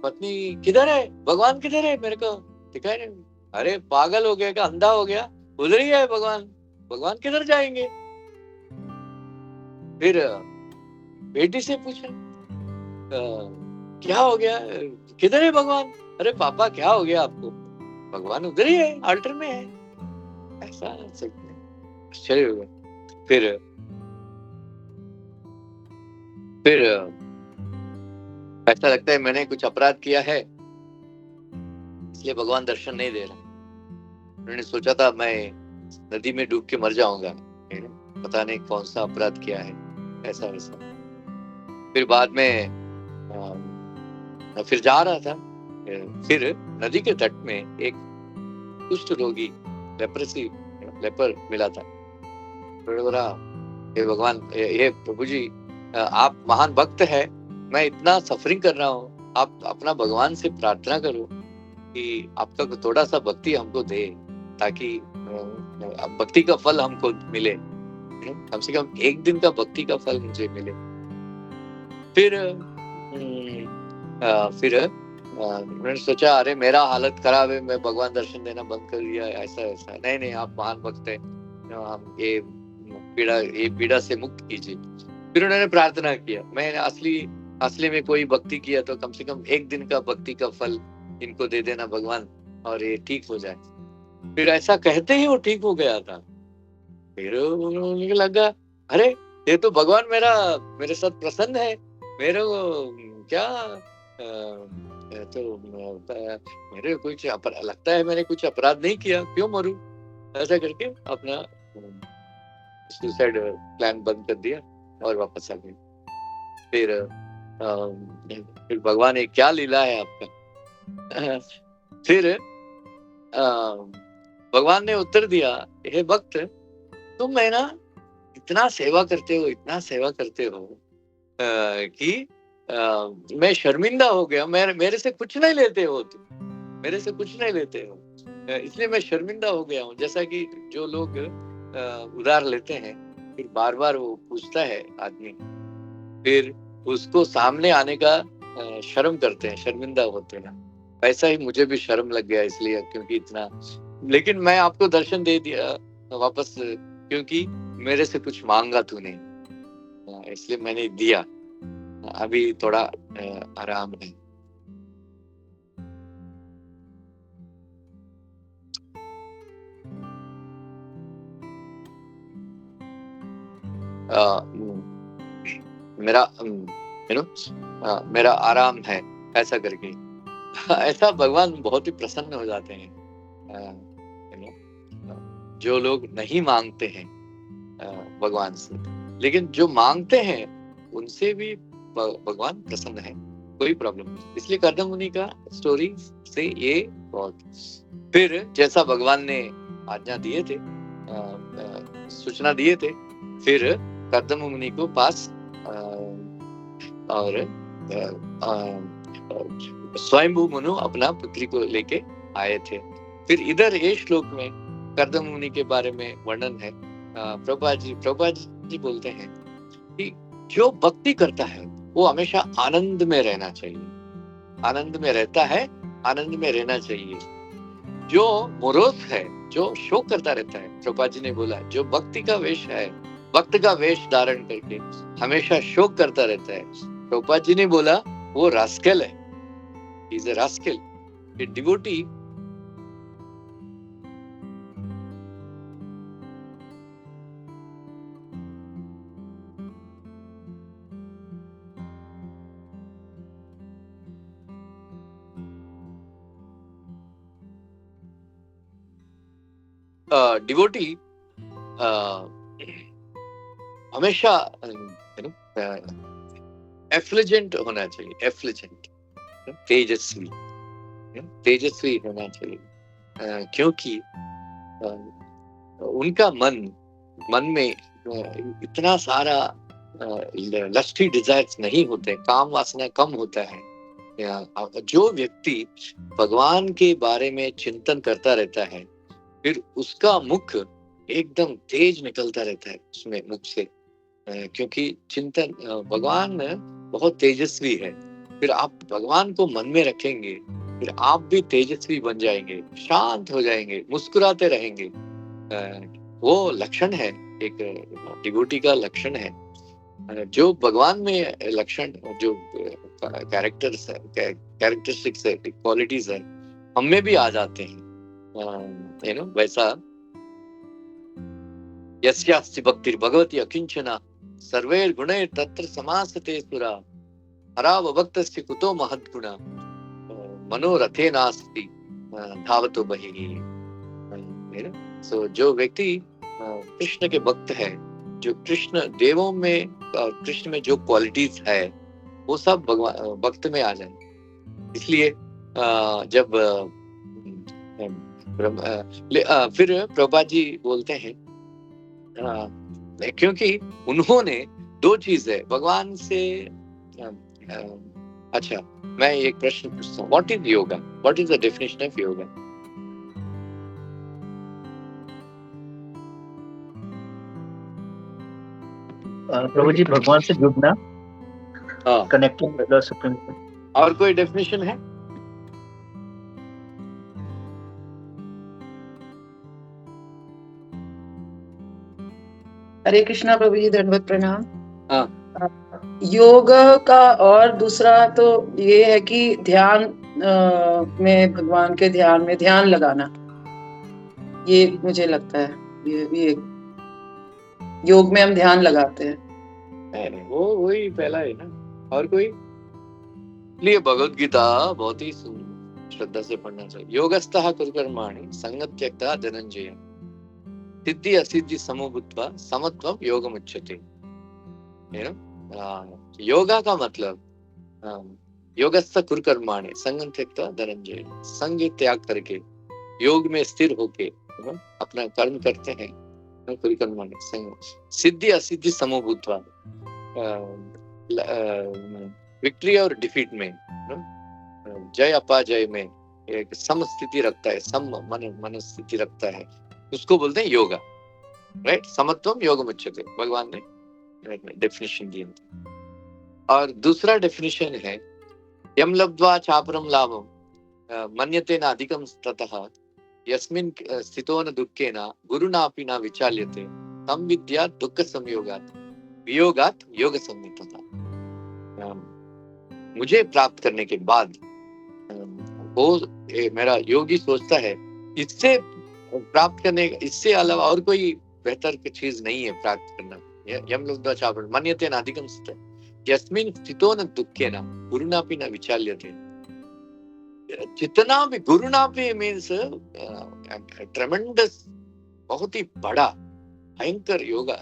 पत्नी किधर है, भगवान किधर है, मेरे को दिखाई नहीं। अरे पागल हो गया क्या, अंधा हो गया, उधर ही है भगवान किधर जाएंगे। फिर बेटी से पूछा, क्या हो गया, किधर है भगवान। अरे पापा क्या हो गया आपको, भगवान उधर ही है, अल्टर में है। ऐसा आश्चर्य हो गया। फिर ऐसा लगता है मैंने कुछ अपराध किया है, इसलिए भगवान दर्शन नहीं दे रहा। उन्होंने सोचा था मैं नदी में डूब के मर जाऊंगा, पता नहीं कौन सा अपराध किया है, ऐसा वैसा। फिर बाद में फिर जा रहा था, फिर नदी के तट में एक कुष्ठ रोगी लेपर मिला था। बोला, हे भगवान, हे प्रभु जी, आप महान भक्त है, मैं इतना सफरिंग कर रहा हूँ, आप अपना भगवान से प्रार्थना करो कि आपका थोड़ा सा भक्ति हमको दे, ताकि भक्ति का फल हमको मिले, कम से कम एक दिन का भक्ति का फल मुझे मिले। फिर मैंने सोचा, अरे मेरा हालत खराब है, मैं भगवान दर्शन देना बंद कर दिया, ऐसा। नहीं, आप महान भक्त है, हम ये पीड़ा से मुक्त कीजिए। फिर उन्होंने प्रार्थना किया, मैं असली में कोई भक्ति किया तो कम से कम एक दिन का भक्ति का फल इनको दे देना भगवान, और ये ठीक हो जाए। फिर ऐसा कहते ही वो ठीक हो गया था। फिर उन्हें लगा, अरे ये तो भगवान मेरे साथ प्रसन्न है, मेरे को क्या तो मेरे कुछ लगता है मैंने कुछ अपराध नहीं किया, क्यों मरूं, ऐसा करके अपना सुसाइड प्लान बंद कर दिया और वापस आ गए। फिर भगवान ये क्या लीला है आपका। फिर भगवान ने उत्तर दिया, हे भक्त, तुम है ना इतना सेवा करते हो, इतना सेवा करते हो कि मैं शर्मिंदा हो गया। मेरे से कुछ नहीं लेते हो तुम, मेरे से कुछ नहीं लेते हो, इसलिए मैं शर्मिंदा हो गया हूँ। जैसा कि जो लोग उधार लेते हैं, फिर बार बार वो पूछता है आदमी, फिर उसको सामने आने का शर्म करते हैं, शर्मिंदा होते हैं। वैसा ही मुझे भी शर्म लग गया इसलिए, क्योंकि इतना, लेकिन मैं आपको दर्शन दे दिया वापस, क्योंकि मेरे से कुछ मांगा तूने, इसलिए मैंने दिया। अभी थोड़ा आराम है। मेरा मेरा आराम है, ऐसा करके ऐसा भगवान बहुत ही प्रसन्न हो जाते हैं। जो लोग नहीं मांगते हैं भगवान से, लेकिन जो मांगते हैं उनसे भी भगवान प्रसन्न है, कोई प्रॉब्लम नहीं। इसलिए कर्दम मुनि का स्टोरी से ये बहुत, फिर जैसा भगवान ने आज्ञा दिए थे, सूचना दिए थे, फिर कर्दम मुनि को पास और स्वयंभू मनु अपना पुत्री को लेके आए थे। फिर इधर ये श्लोक में कर्दम मुनि के बारे में वर्णन है। प्रभुपाद जी बोलते हैं कि जो भक्ति करता है वो हमेशा आनंद में रहना चाहिए, आनंद में रहता है, आनंद में रहना चाहिए। जो मोरोस है, जो शोक करता रहता है, प्रभुपाद जी ने बोला, जो भक्ति का वेश है, भक्त का वेश धारण करके हमेशा शोक करता रहता है, प्रभुपाद जी ने बोला वो रास्केल है, he is a rascal, a devotee। Devotee हमेशा एफ्लिजेंट होना चाहिए, एफ्लिजेंट, तेजस्वी, तेजस्वी होना चाहिए, क्योंकि उनका मन में इतना सारा लस्टी डिजायर्स नहीं होते, काम वासना कम होता है। जो व्यक्ति भगवान के बारे में चिंतन करता रहता है, फिर उसका मुख एकदम तेज निकलता रहता है उसमें मुख से, क्योंकि चिंतन, भगवान बहुत तेजस्वी है। फिर आप भगवान को मन में रखेंगे, फिर आप भी तेजस्वी बन जाएंगे, शांत हो जाएंगे, मुस्कुराते रहेंगे। वो लक्षण है, एक डिवोटी का लक्षण है। जो भगवान में लक्षण, जो कैरेक्टर्स है, कैरेक्टरिस्टिक्स है, क्वालिटीज है, हम में भी आ जाते हैं। वैसा यस्यास्ति भक्तिर् भगवती अकिंचना सर्वैर् गुणैर् तत्र समासते सुरा हराव भक्तस्य कुतो महद्गुणा मनोरथे नास्ति धावतो बहिः। सो जो व्यक्ति कृष्ण के भक्त है, जो कृष्ण देवों में, कृष्ण में जो क्वालिटीज है वो सब भगवान भक्त में आ जाए। इसलिए जब फिर प्रभुपाद जी बोलते हैं, क्योंकि उन्होंने दो चीज है भगवान से। अच्छा, मैं एक प्रश्न पूछता हूँ, what is yoga, what is the definition of yoga? Prabhu ji, भगवान से जुड़ना, कनेक्टिंग विद द सुप्रीम। और कोई डेफिनेशन है? हरे कृष्णा प्रभु जी, दंडवत प्रणाम। योग का और दूसरा तो ये है कि ध्यान में, भगवान के ध्यान में ध्यान लगाना, ये मुझे लगता है ये भी एक योग में हम ध्यान लगाते हैं। वो वही पहला है ना। और कोई? इसलिए भगवत गीता बहुत ही श्रद्धा से पढ़ना चाहिए। योगस्थः कुरुकर्माणि संगं त्यक्त्वा धनंजय सिद्धि असिद्धि समो भूत्वा समत्वं योगमुच्यते। योगा का मतलब योगस्थ कुरुकर्माणि संगं त्यक्त्वा धनंजय, संग त्याग करके योग में स्थिर होके अपना कर्म करते हैं। कुरुकर्माणि संग सिद्धि असिद्धि समो भूत्वा, विक्ट्री और डिफीट में, जय अपाजय में एक समस्थिति रखता है, सम मन स्थिति रखता है, उसको बोलते हैं योगा, राइट। समत्वम योगमुच्यते भगवान ने डेफिनेशन दी। और दूसरा डेफिनेशन है यम लब्ध्वा चापरम लाभम मन्यते न अधिकम ततः यस्मिन् स्थितो न दुःखेन गुरुणापि न विचाल्यते तम विद्या दुःख संयोगात् वियोगात् योग संवितः। मुझे प्राप्त करने के बाद वो मेरा योगी सोचता है इससे प्राप्त करने, इससे अलावा और कोई बेहतर चीज नहीं है प्राप्त करना। यम लब्ध्वा चापरम मन्यते न अधिकम यस्मिन् स्थितो न दुःखेन गुरुणापि न विचाल्यते। जितना भी गुरुणापि मीन्स ट्रेमेंडस, बहुत ही बड़ा भयंकर योगा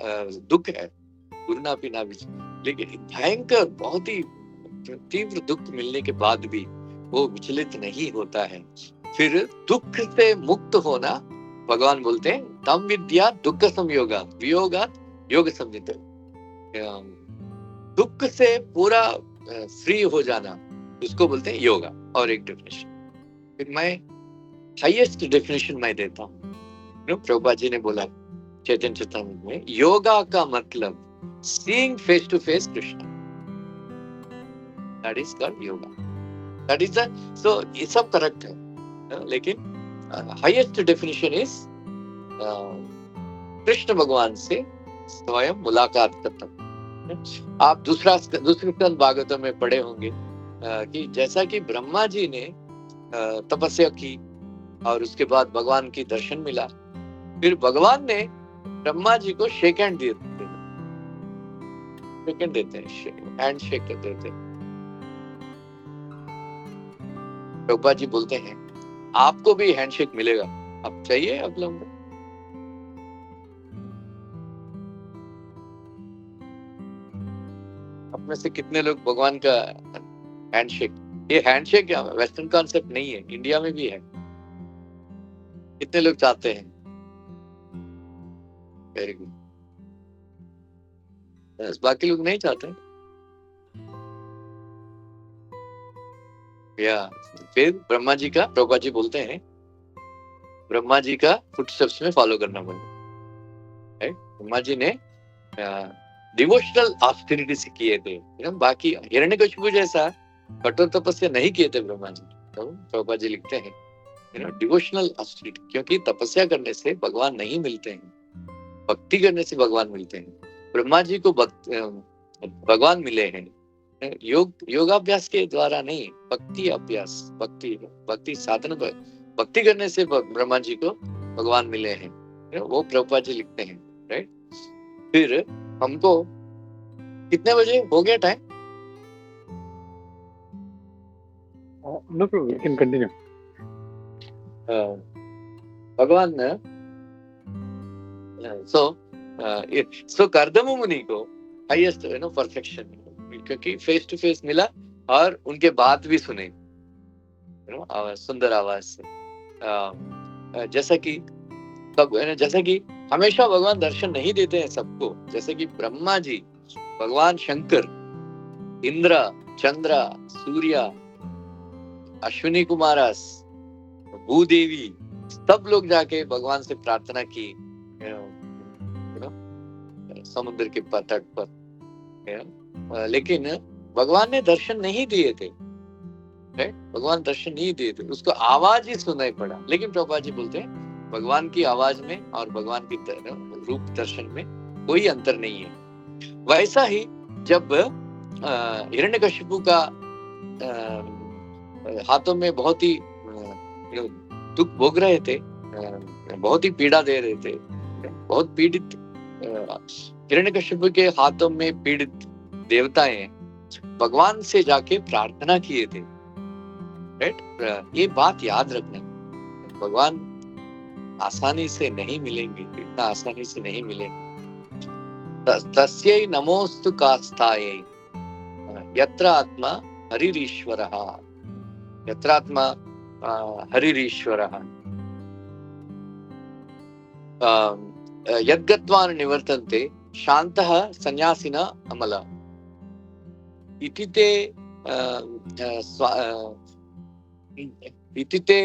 दुख है गुरुणापि न विचाल्यते, लेकिन भयंकर बहुत ही तीव्र दुख मिलने के बाद भी वो विचलित नहीं होता है। फिर दुख से मुक्त होना भगवान बोलते हैं तम विद्या दुख संयोगा वियोगात् योग संवित। दुख से पूरा फ्री हो जाना उसको बोलते हैं योगा। और एक डेफिनेशन फिर मैं हाईएस्ट डेफिनेशन मैं देता हूँ। प्रभुपाद जी ने बोला चैतन्य चेतामृत में, योगा का मतलब seeing face to face Krishna, that is called yoga, that is the. So ये सब करेक्ट है, लेकिन हाईएस्ट डेफिनेशन इज कृष्ण भगवान से स्वयं मुलाकात करना। आप दूसरे स्कंद भागवतम में पढ़े होंगे कि जैसा कि ब्रह्मा जी ने तपस्या की और उसके बाद भगवान की दर्शन मिला, फिर भगवान ने ब्रह्मा जी को शेक हैंड देते हैं, हैंड शेक कर देते हैं। प्रभुपाद जी बोलते हैं आपको भी हैंडशेक मिलेगा, अब चाहिए अब लोग। अपने से कितने लोग भगवान का हैंडशेक, ये हैंडशेक क्या वेस्टर्न कॉन्सेप्ट नहीं है, इंडिया में भी है, कितने लोग चाहते हैं? Very good. बाकी लोग नहीं चाहते या फिर ब्रह्मा जी का, प्रभुपाद जी बोलते हैं ब्रह्मा जी का फुटस्टेप्स में फॉलो करना पड़ेगा। ब्रह्मा जी ने डिवोशनल ऑस्टेरिटी से किए थे, बाकी हिरण्यकशिपु जैसा कठोर तपस्या नहीं किए थे ब्रह्मा जी। तो प्रभुपाद जी लिखते हैं डिवोशनल ऑस्टेरिटी, क्योंकि तपस्या करने से भगवान नहीं मिलते हैं, भक्ति करने से भगवान मिलते हैं। ब्रह्मा जी को भगवान मिले हैं योगाभ्यास के द्वारा नहीं, भक्ति अभ्यास, भक्ति साधन, भक्ति करने से ब्रह्मा जी को भगवान मिले हैं, वो प्रभुपाद जी लिखते हैं, राइट। फिर हमको कितने बजे हो गया time? No problem, you can continue. भगवान सो कर्दम मुनि को हाईएस्ट परफेक्शन, क्योंकि फेस टू फेस मिला और उनके बात भी सुने सुंदर आवाज से। जैसा कि हमेशा भगवान दर्शन नहीं देते हैं सबको, जैसे कि ब्रह्मा जी, भगवान शंकर, इंद्र, चंद्र, सूर्य, अश्विनी कुमारस, भूदेवी, सब लोग जाके भगवान से प्रार्थना की समुद्र के तट पर, लेकिन भगवान ने दर्शन नहीं दिए थे, भगवान दर्शन नहीं दिए थे, उसको आवाज ही सुनाई पड़ा। लेकिन प्रभुपाद जी बोलते हैं भगवान की आवाज में और भगवान की रूप दर्शन में कोई अंतर नहीं है। वैसा ही जब हिरण्यकशिपु का हाथों में बहुत ही दुख भोग रहे थे, बहुत ही पीड़ा दे रहे थे, बहुत पीड़ित, हिरण्यकशिपु के हाथों में पीड़ित देवताएं भगवान से जाके प्रार्थना किए थे, राइट। ये बात याद रखना, भगवान आसानी से नहीं मिलेंगे, इतना आसानी से नहीं मिलेंगे। तस्यै नमोस्तु कास्तायै यत्र आत्मा हरिरीश्वरः, यत्र आत्मा हरिरीश्वरः यद्गत्वा न निवर्तन्ते शान्तः सन्यासिनः अमलः इति ते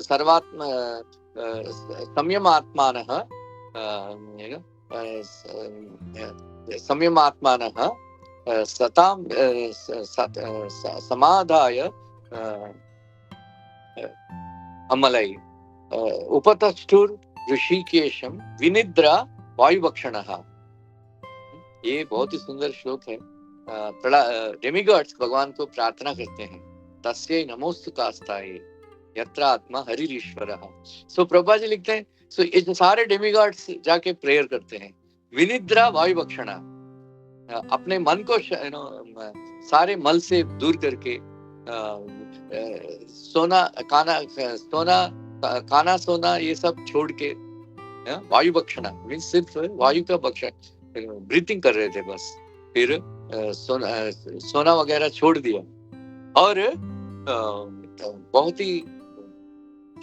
सर्वात्म संयमात्मानः सतां समाधाय अमलै उपतस्थुर ऋषिकेशम विनिद्रा वायुभक्षणः। ये बहुत ही सुंदर श्लोक है। डेमिगॉड्स भगवान को प्रार्थना करते हैं, तस्यै नमोस्तु कास्तायै यत्र आत्मा हरिरीश्वरः। सो प्रभुपाद जी लिखते हैं, सो ये जो सारे डेमिगॉड्स जाके प्रेयर करते हैं, विनिद्रा वायुभक्षणा, अपने मन को सारे मल से दूर करके खाना सोना ये सब छोड़ के वायु भक्षणा मीन्स सिर्फ वायु का भक्षण, ब्रीथिंग कर रहे थे बस। फिर सोना वगैरह छोड़ दिया और बहुत ही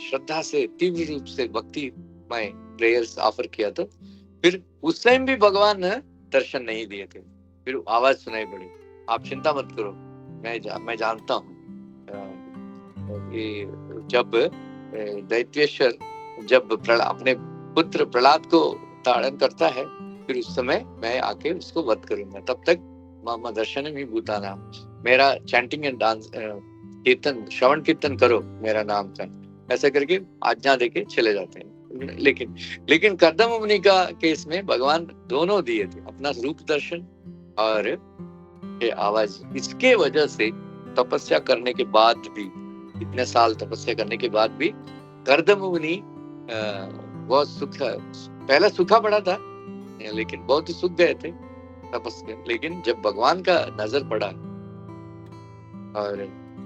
श्रद्धा से तीव्र रूप से भक्ति में प्रेयर्स ऑफर किया। तो फिर उस टाइम भी भगवान ने दर्शन नहीं दिए थे। फिर आवाज सुनाई पड़ी, आप चिंता मत करो, मैं जानता हूँ। जब दैत्येश्वर जब अपने पुत्र प्रहलाद को ताड़न करता है, फिर उस समय मैं आके उसको वध करूंगा, तब तक मामा दर्शन में भूताना, मेरा चैंटिंग एंड डांस कीर्तन श्रवण कीर्तन करो मेरा नाम का, ऐसा करके आज्ञा देके चले जाते हैं। लेकिन कर्दम मुनि का केस में भगवान दोनों दिए थे, अपना रूप दर्शन और ये आवाज। इसके वजह से तपस्या करने के बाद भी, इतने साल तपस्या करने के बाद भी कर्दम मुनि बहुत पहले सूखा पड़ा था, लेकिन बहुत ही सूख गए थे तपस्या। लेकिन जब भगवान का नजर पड़ा और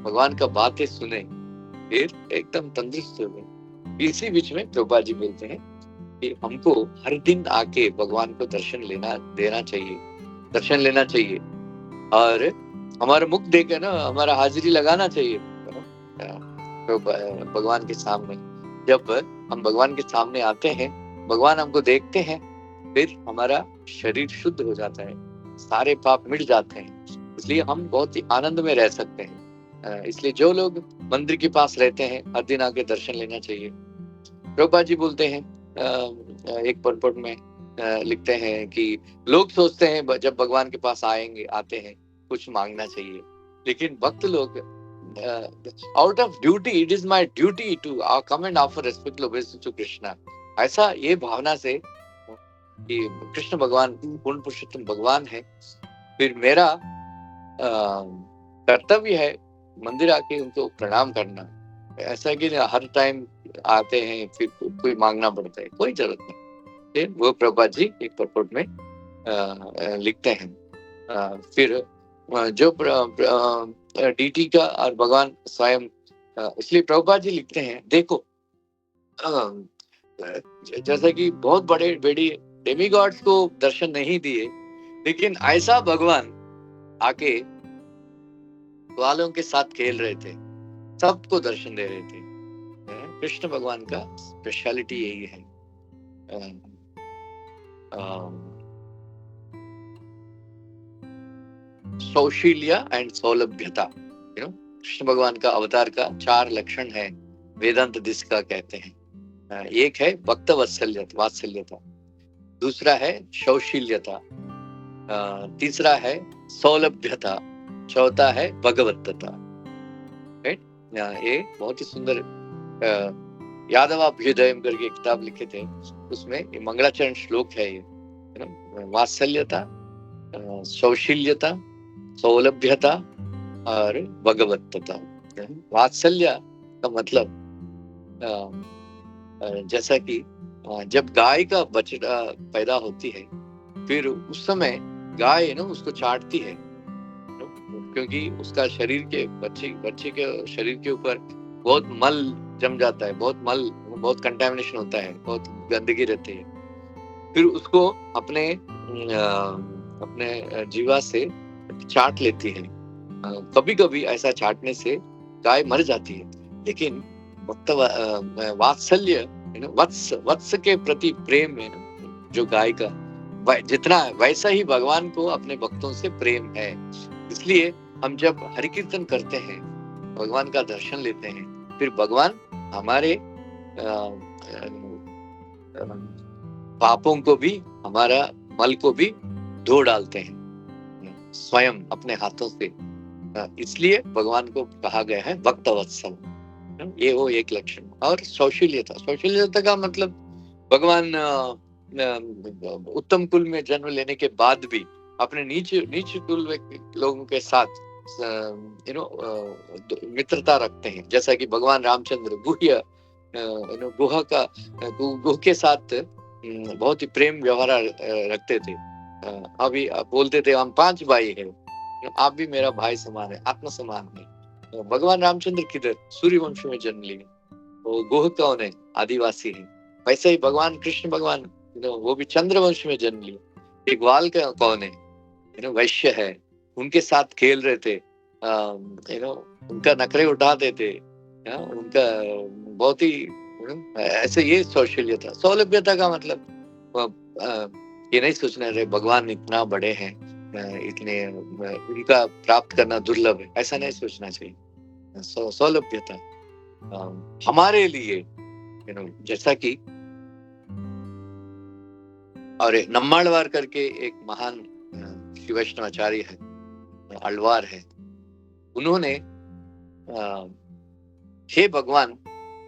भगवान का बातें सुने, फिर एकदम तंदुरुस्त हो गए। इसी बीच में प्रभुपाद जी बोलते हैं कि हमको हर दिन आके भगवान को दर्शन लेना चाहिए और हमारा मुख देके ना हमारा हाजिरी लगाना चाहिए तो भगवान के सामने। जब हम भगवान के सामने आते हैं, भगवान हमको देखते हैं, फिर हमारा शरीर शुद्ध हो जाता है, सारे पाप मिट जाते हैं, इसलिए हम बहुत ही आनंद में रह सकते हैं। इसलिए जो लोग मंदिर के पास रहते हैं, हर दिन आके दर्शन लेना चाहिए। प्रभुपाद जी बोलते हैं एक परपट में लिखते हैं कि लोग सोचते हैं जब भगवान के पास आते हैं कुछ मांगना चाहिए, लेकिन भक्त लोग out of duty, it is my duty to come and offer respectful obeisance to Krishna, ऐसा ये भावना से कि कृष्ण भगवान पूर्ण पुरुषोत्तम भगवान है, फिर मेरा कर्तव्य है मंदिर आके उनको प्रणाम करना। ऐसा कि हर टाइम आते हैं फिर कोई मांगना पड़ता है, कोई जरूरत नहीं। वो प्रभुपाद जी एक परपोर्ट में लिखते हैं। फिर जो डीटी का और भगवान स्वयं, इसलिए प्रभुपाद जी लिखते हैं, देखो जैसा कि बहुत बड़े डेमीगॉड्स को दर्शन नहीं दिए, लेकिन ऐसा भगवान आके वालों के साथ खेल रहे थे, सबको दर्शन दे रहे थे। कृष्ण भगवान का स्पेशलिटी यही है। सौशील्य एंड सौलभ्यता, कृष्ण भगवान का अवतार का 4 लक्षण है, वेदांत जिसका कहते हैं। एक है भक्त वात्सल्यता, दूसरा है सौशील्यता, तीसरा है सौलभ्यता, चौथा है भगवत्तता। ये बहुत ही सुंदर यादवाभ्युदय करके किताब लिखे थे, उसमें ये मंगलाचरण श्लोक है। ये वात्सल्यता, सौशील्यता, सौलभ्यता और भगवत्तता। वात्सल्य का मतलब जैसा कि जब गाय का बछड़ा पैदा होती है, फिर उस समय गाय उसको चाटती है, क्योंकि उसका शरीर के बच्चे के शरीर के ऊपर बहुत मल जम जाता है, बहुत कंटामिनेशन होता है, बहुत गंदगी रहती है। फिर उसको अपने जीवा से चाट लेती है। कभी कभी ऐसा चाटने से गाय मर जाती है, लेकिन वात्सल्य वत्स के प्रति प्रेम है जो गाय का जितना है, वैसा ही भगवान को अपने भक्तों से प्रेम है। इसलिए हम जब हरि कीर्तन करते हैं, भगवान का दर्शन लेते हैं, फिर भगवान हमारे पापों को भी, हमारा मल को भी धो डालते हैं स्वयं अपने हाथों से। इसलिए भगवान को कहा गया है भक्त वत्सल। ये वो एक लक्षण। और सौशील्यता का मतलब भगवान उत्तम कुल में जन्म लेने के बाद भी अपने नीच कुल लोगों के साथ मित्रता रखते हैं। जैसा कि भगवान रामचंद्र गुह के साथ बहुत ही प्रेम व्यवहार रखते थे। अभी बोलते थे हम 5 भाई हैं, आप भी मेरा भाई समान है, आत्मा समान है। भगवान रामचंद्र किधर सूर्य वंश में जन्म लिए, वो गुह कौन है, आदिवासी है। वैसे ही भगवान कृष्ण भगवान वो भी चंद्र वंश में जन्म लिए। एक वाल का कौन है, वैश्य है, उनके साथ खेल रहे थे, उनका नखरे उठाते थे, उनका बहुत ही ऐसे। ये सौलभ्यता का मतलब ये नहीं सोचना है भगवान इतना बड़े हैं, इतने उनका प्राप्त करना दुर्लभ है, ऐसा नहीं सोचना चाहिए। सौलभ्यता हमारे लिए जैसा कि और नम्माड़वार करके एक महान श्री वैष्णवाचार्य है, अल्वार है, उन्होंने हे भगवान,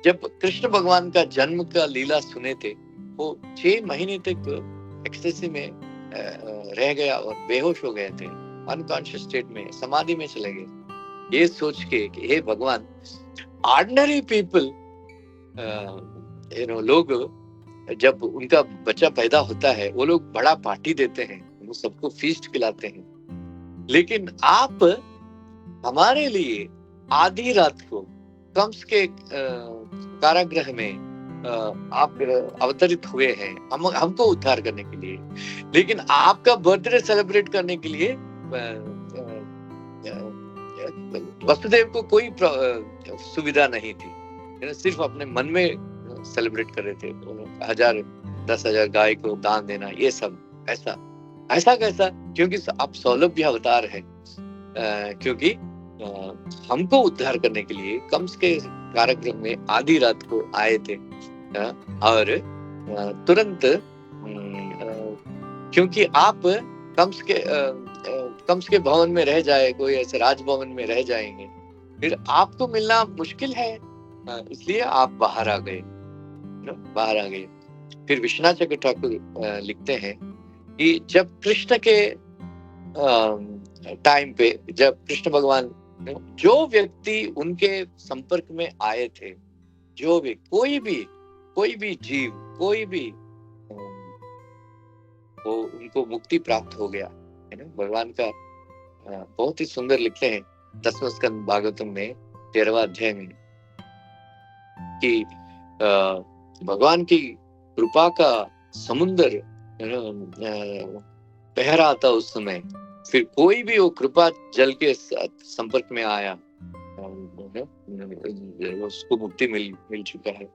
जब कृष्ण भगवान का जन्म का लीला सुने थे, वो 6 महीने तक एक्सटेसी में रह गया और बेहोश हो गए थे, अनकॉन्शियस स्टेट में, समाधि में चले गए। ये सोच के कि हे भगवान, ऑर्डिनरी पीपल लोग जब उनका बच्चा पैदा होता है, वो लोग बड़ा पार्टी देते हैं, वो सबको फीस्ट खिलाते हैं, लेकिन आप हमारे लिए आधी रात को कंस के कारागृह में आप अवतरित हुए हैं हमको उद्धार करने के लिए, लेकिन आपका बर्थडे सेलिब्रेट करने के लिए वसुदेव को कोई सुविधा नहीं थी, सिर्फ अपने मन में सेलिब्रेट कर रहे थे। 10,000 गाय को दान देना, ये सब ऐसा कैसा? क्योंकि आप सौलभ्य अवतार है, क्योंकि हमको उद्धार करने के लिए कंस के कारागृह में आधी रात को आए थे, और तुरंत क्योंकि आप कंस के भवन में रह जाए, कोई ऐसे राजभवन में रह जाएंगे, फिर आपको मिलना मुश्किल है, इसलिए आप बाहर आ गए। फिर विश्वनाथ चक्र ठाकुर लिखते हैं कि जब कृष्ण के टाइम पे, जब कृष्ण भगवान, जो व्यक्ति उनके संपर्क में आए थे, जो भी कोई भी जीव, कोई भी, वो उनको मुक्ति प्राप्त हो गया है ना। भगवान का बहुत ही सुंदर लिखते हैं 10वें स्कंद भागवतम में 13वां अध्याय में कि भगवान की कृपा का समुंदर बह रहा था उस समय। फिर कोई भी वो कृपा जल के संपर्क में आया, उसको मुक्ति मिल चुका है।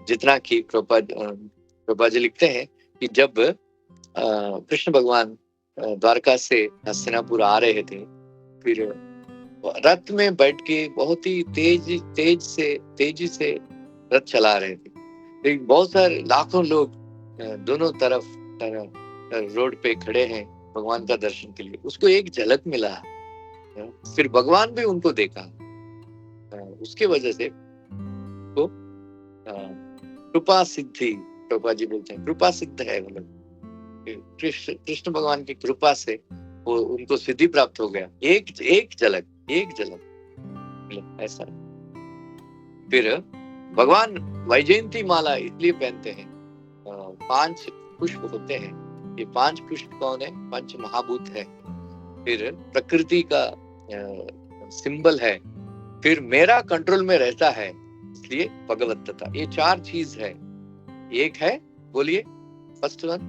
जितना कि प्रभा जी लिखते हैं कि जब कृष्ण भगवान द्वारका से हस्तिनापुर आ रहे थे, फिर रथ में बैठ के बहुत ही तेजी से रथ चला रहे थे, लेकिन बहुत सारे लाखों लोग दोनों तरफ रोड पे खड़े हैं भगवान का दर्शन के लिए। उसको एक झलक मिला, फिर भगवान भी उनको देखा, उसके वजह से वो कृपा सिद्धि, प्रभा जी बोलते हैं कृपा सिद्ध है, मतलब कृष्ण भगवान की कृपा से वो उनको सिद्धि प्राप्त हो गया। एक झलक ऐसा। फिर भगवान वैजयंती माला इसलिए पहनते हैं, 5 पुष्प होते हैं। ये 5 पुष्प कौन है? पंच महाभूत है। फिर प्रकृति का सिंबल है, फिर मेरा कंट्रोल में रहता है, इसलिए भगवत्तता। ये 4 चीज है। एक है, बोलिए फर्स्ट वन।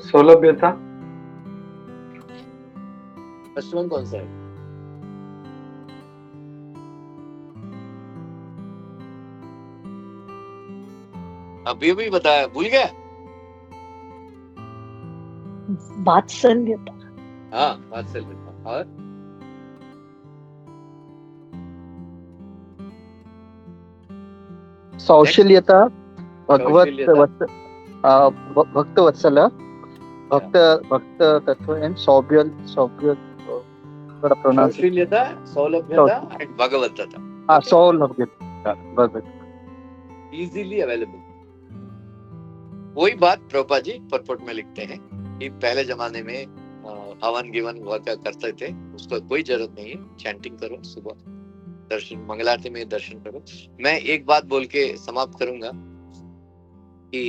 सौलभ्यता। फर्स्ट वन कौन सा है? अभी भी बताया, भूल गया? वात्सल्यता। हाँ, वात्सल्यता। और सौशल्यता, भगवत कौशल्यता। भक्त वत्सल, भक्त तत्व एंड सौभ्य थोड़ा प्रोनाउंस। कौशल्यता, सौलभ्यता एंड भगवत्तता। सौलभ्यता, भगवत इजीली अवेलेबल। वही बात प्रभुपाद जी परपोर्ट में लिखते हैं कि पहले जमाने में हवन गिवन हुआ क्या करते थे, उसका कोई जरूरत नहीं है। चैंटिंग करो, सुबह दर्शन, मंगलारती में दर्शन करो। मैं एक बात बोल के समाप्त करूंगा कि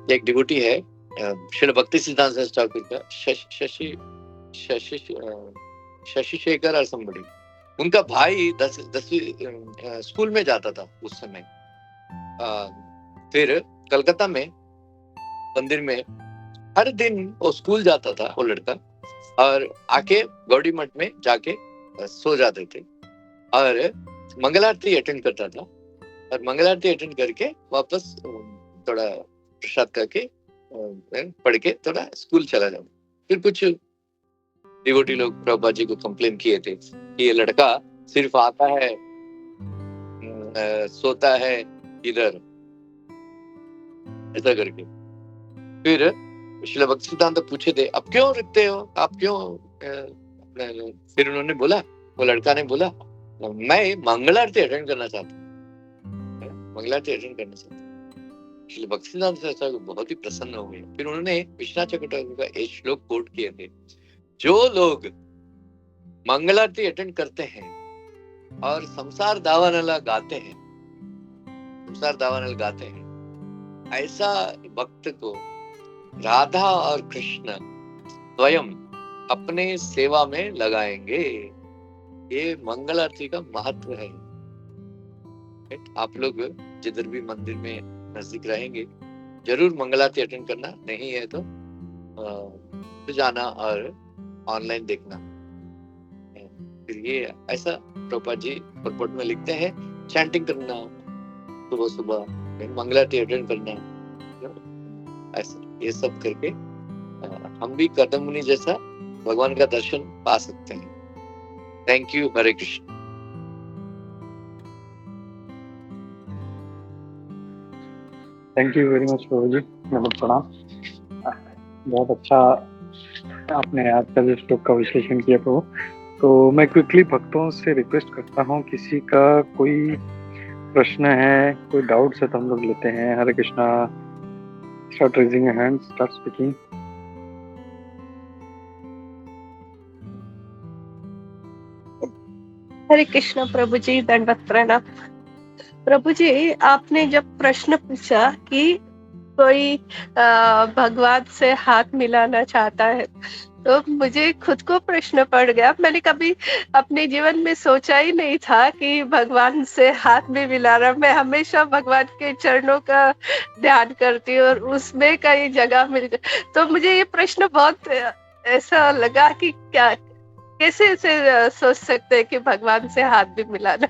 एक डिवोटी है श्री भक्ति सिद्धांत ठाकुर का, शशि शेखर और somebody। उनका भाई 10वीं स्कूल में जाता था उस समय। फिर कलकत्ता में मंदिर में हर दिन वो स्कूल जाता था वो लड़का, और आके गौड़ी मठ में जाके सो जाते थे और मंगलारती अटेंड करता था, और मंगलारती अटेंड करके वापस थोड़ा प्रसाद करके पढ़ के थोड़ा स्कूल चला जाता। फिर कुछ डिवोटी लोग प्रभुपाद जी को कंप्लेन किए थे कि ये लड़का सिर्फ आता है, सोता है इधर, ऐसा करके। फिर श्रील भक्ति सिद्धांत पूछे थे, अब क्यों रखते हो आप, क्यों? फिर उन्होंने बोला, वो लड़का ने बोला, मैं मंगलारती अटेंड करना चाहता हूँ, मंगलारती अटेंड करना चाहता हूँ। श्रील भक्ति सिद्धांत सरस्वती को बहुत ही प्रसन्न हो गए। फिर उन्होंने विश्वनाथ चक्रवर्ती का एक श्लोक कोट किए थे, जो लोग मंगलारती अटेंड करते हैं और संसार दावानला गाते हैं, संसार दावानल गाते हैं, ऐसा भक्त को राधा और कृष्ण स्वयं अपने सेवा में लगाएंगे। ये मंगलारती का महत्व है। आप लोग जिधर भी मंदिर में नजदीक रहेंगे जरूर मंगलारती अटेंड करना, नहीं है तो जाना और ऑनलाइन देखना। फिर ये ऐसा प्रभुपाद जी परपोर्ट में लिखते हैं, चैंटिंग करना सुबह सुबह, मंगलारती अटेंड करना, ऐसा ये सब करके हम भी कर्दम मुनि जैसा भगवान का दर्शन पा सकते हैं। Thank you. Hare Krishna. Thank you very much Prabhu ji, नमः प्रणाम। बहुत अच्छा आपने आज का जो श्लोक का विश्लेषण किया प्रभु। तो मैं क्विकली भक्तों से रिक्वेस्ट करता हूँ, किसी का कोई प्रश्न है, कोई डाउट्स है तो हम लोग लेते हैं। Hare Krishna, start raising your hands, start speaking. Hare Krishna Prabhu ji, दंडवत प्रणाम। प्रभु जी, आपने जब प्रश्न पूछा कि कोई भगवान से हाथ मिलाना चाहता है, तो मुझे खुद को प्रश्न पड़ गया। मैंने कभी अपने जीवन में सोचा ही नहीं था कि भगवान से हाथ भी मिलाना। मैं हमेशा भगवान के चरणों का ध्यान करती हूँ और उसमें कहीं जगह मिल जाए। तो मुझे ये प्रश्न बहुत ऐसा लगा कि क्या, कैसे ऐसे सोच सकते हैं कि भगवान से हाथ भी मिलाना।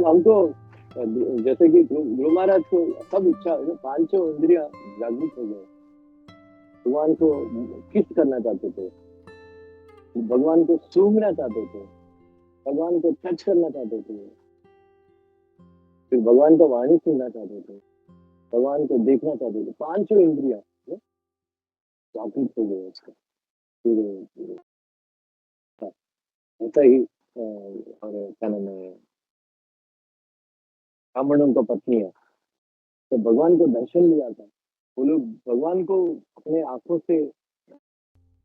हमको जैसे कि गुरु महाराज को सब इच्छा, पांचों इंद्रियां जागृत हो गए। भगवान को किस करना चाहते थे, भगवान को सूंघना चाहते थे, भगवान को टच करना चाहते थे, फिर भगवान का वाणी सुनना चाहते थे, भगवान को देखना चाहते थे। पांचों इंद्रियां जागृत हो गए उसका। ऐसा ही और क्या नाम है, ब्राह्मणों का पत्नी है, तो भगवान को दर्शन लिया था। वो लोग भगवान को अपने आंखों से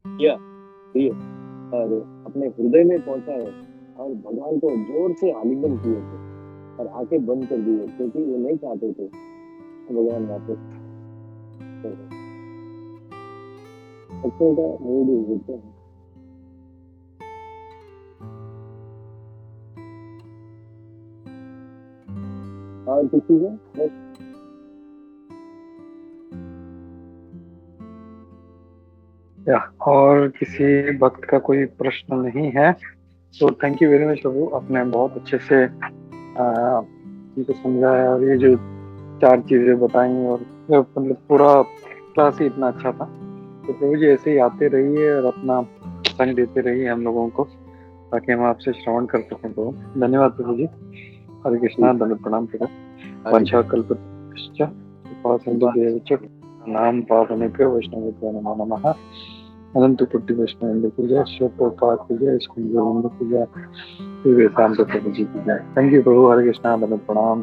किया और अपने हृदय में पहुंचा है। और भगवान को जोर से आलिंगन किए थे और आंखें बंद कर दिए क्योंकि वो नहीं चाहते थे भगवान वापस। भक्तों का मूड होता है। और किसी को बस या और किसी भक्त का कोई प्रश्न नहीं है तो थैंक यू वेरी मच प्रभु, आपने बहुत अच्छे से उनको समझाया और ये जो 4 चीजें बताई और मतलब पूरा क्लास ही इतना अच्छा था। तो प्रभु जी ऐसे ही आते रहिए और अपना संग देते रहिए हम लोगों को ताकि हम आपसे श्रवण कर सकें। तो धन्यवाद प्रभु जी। हरे कृष्णा, दंड प्रणाम प्रभु। वंशा कल्पतरुश्च कृपा सिंधु नाम पावनेभ्यो वैष्णवेभ्यो नमो नमः। अनंत कोटि वैष्णव पूजा, शिवपाद पूजा, स्कूल पूजा, वेदांत प्रभु जी की जय। थैंक यू प्रभु। हरे कृष्णा, दंड प्रणाम।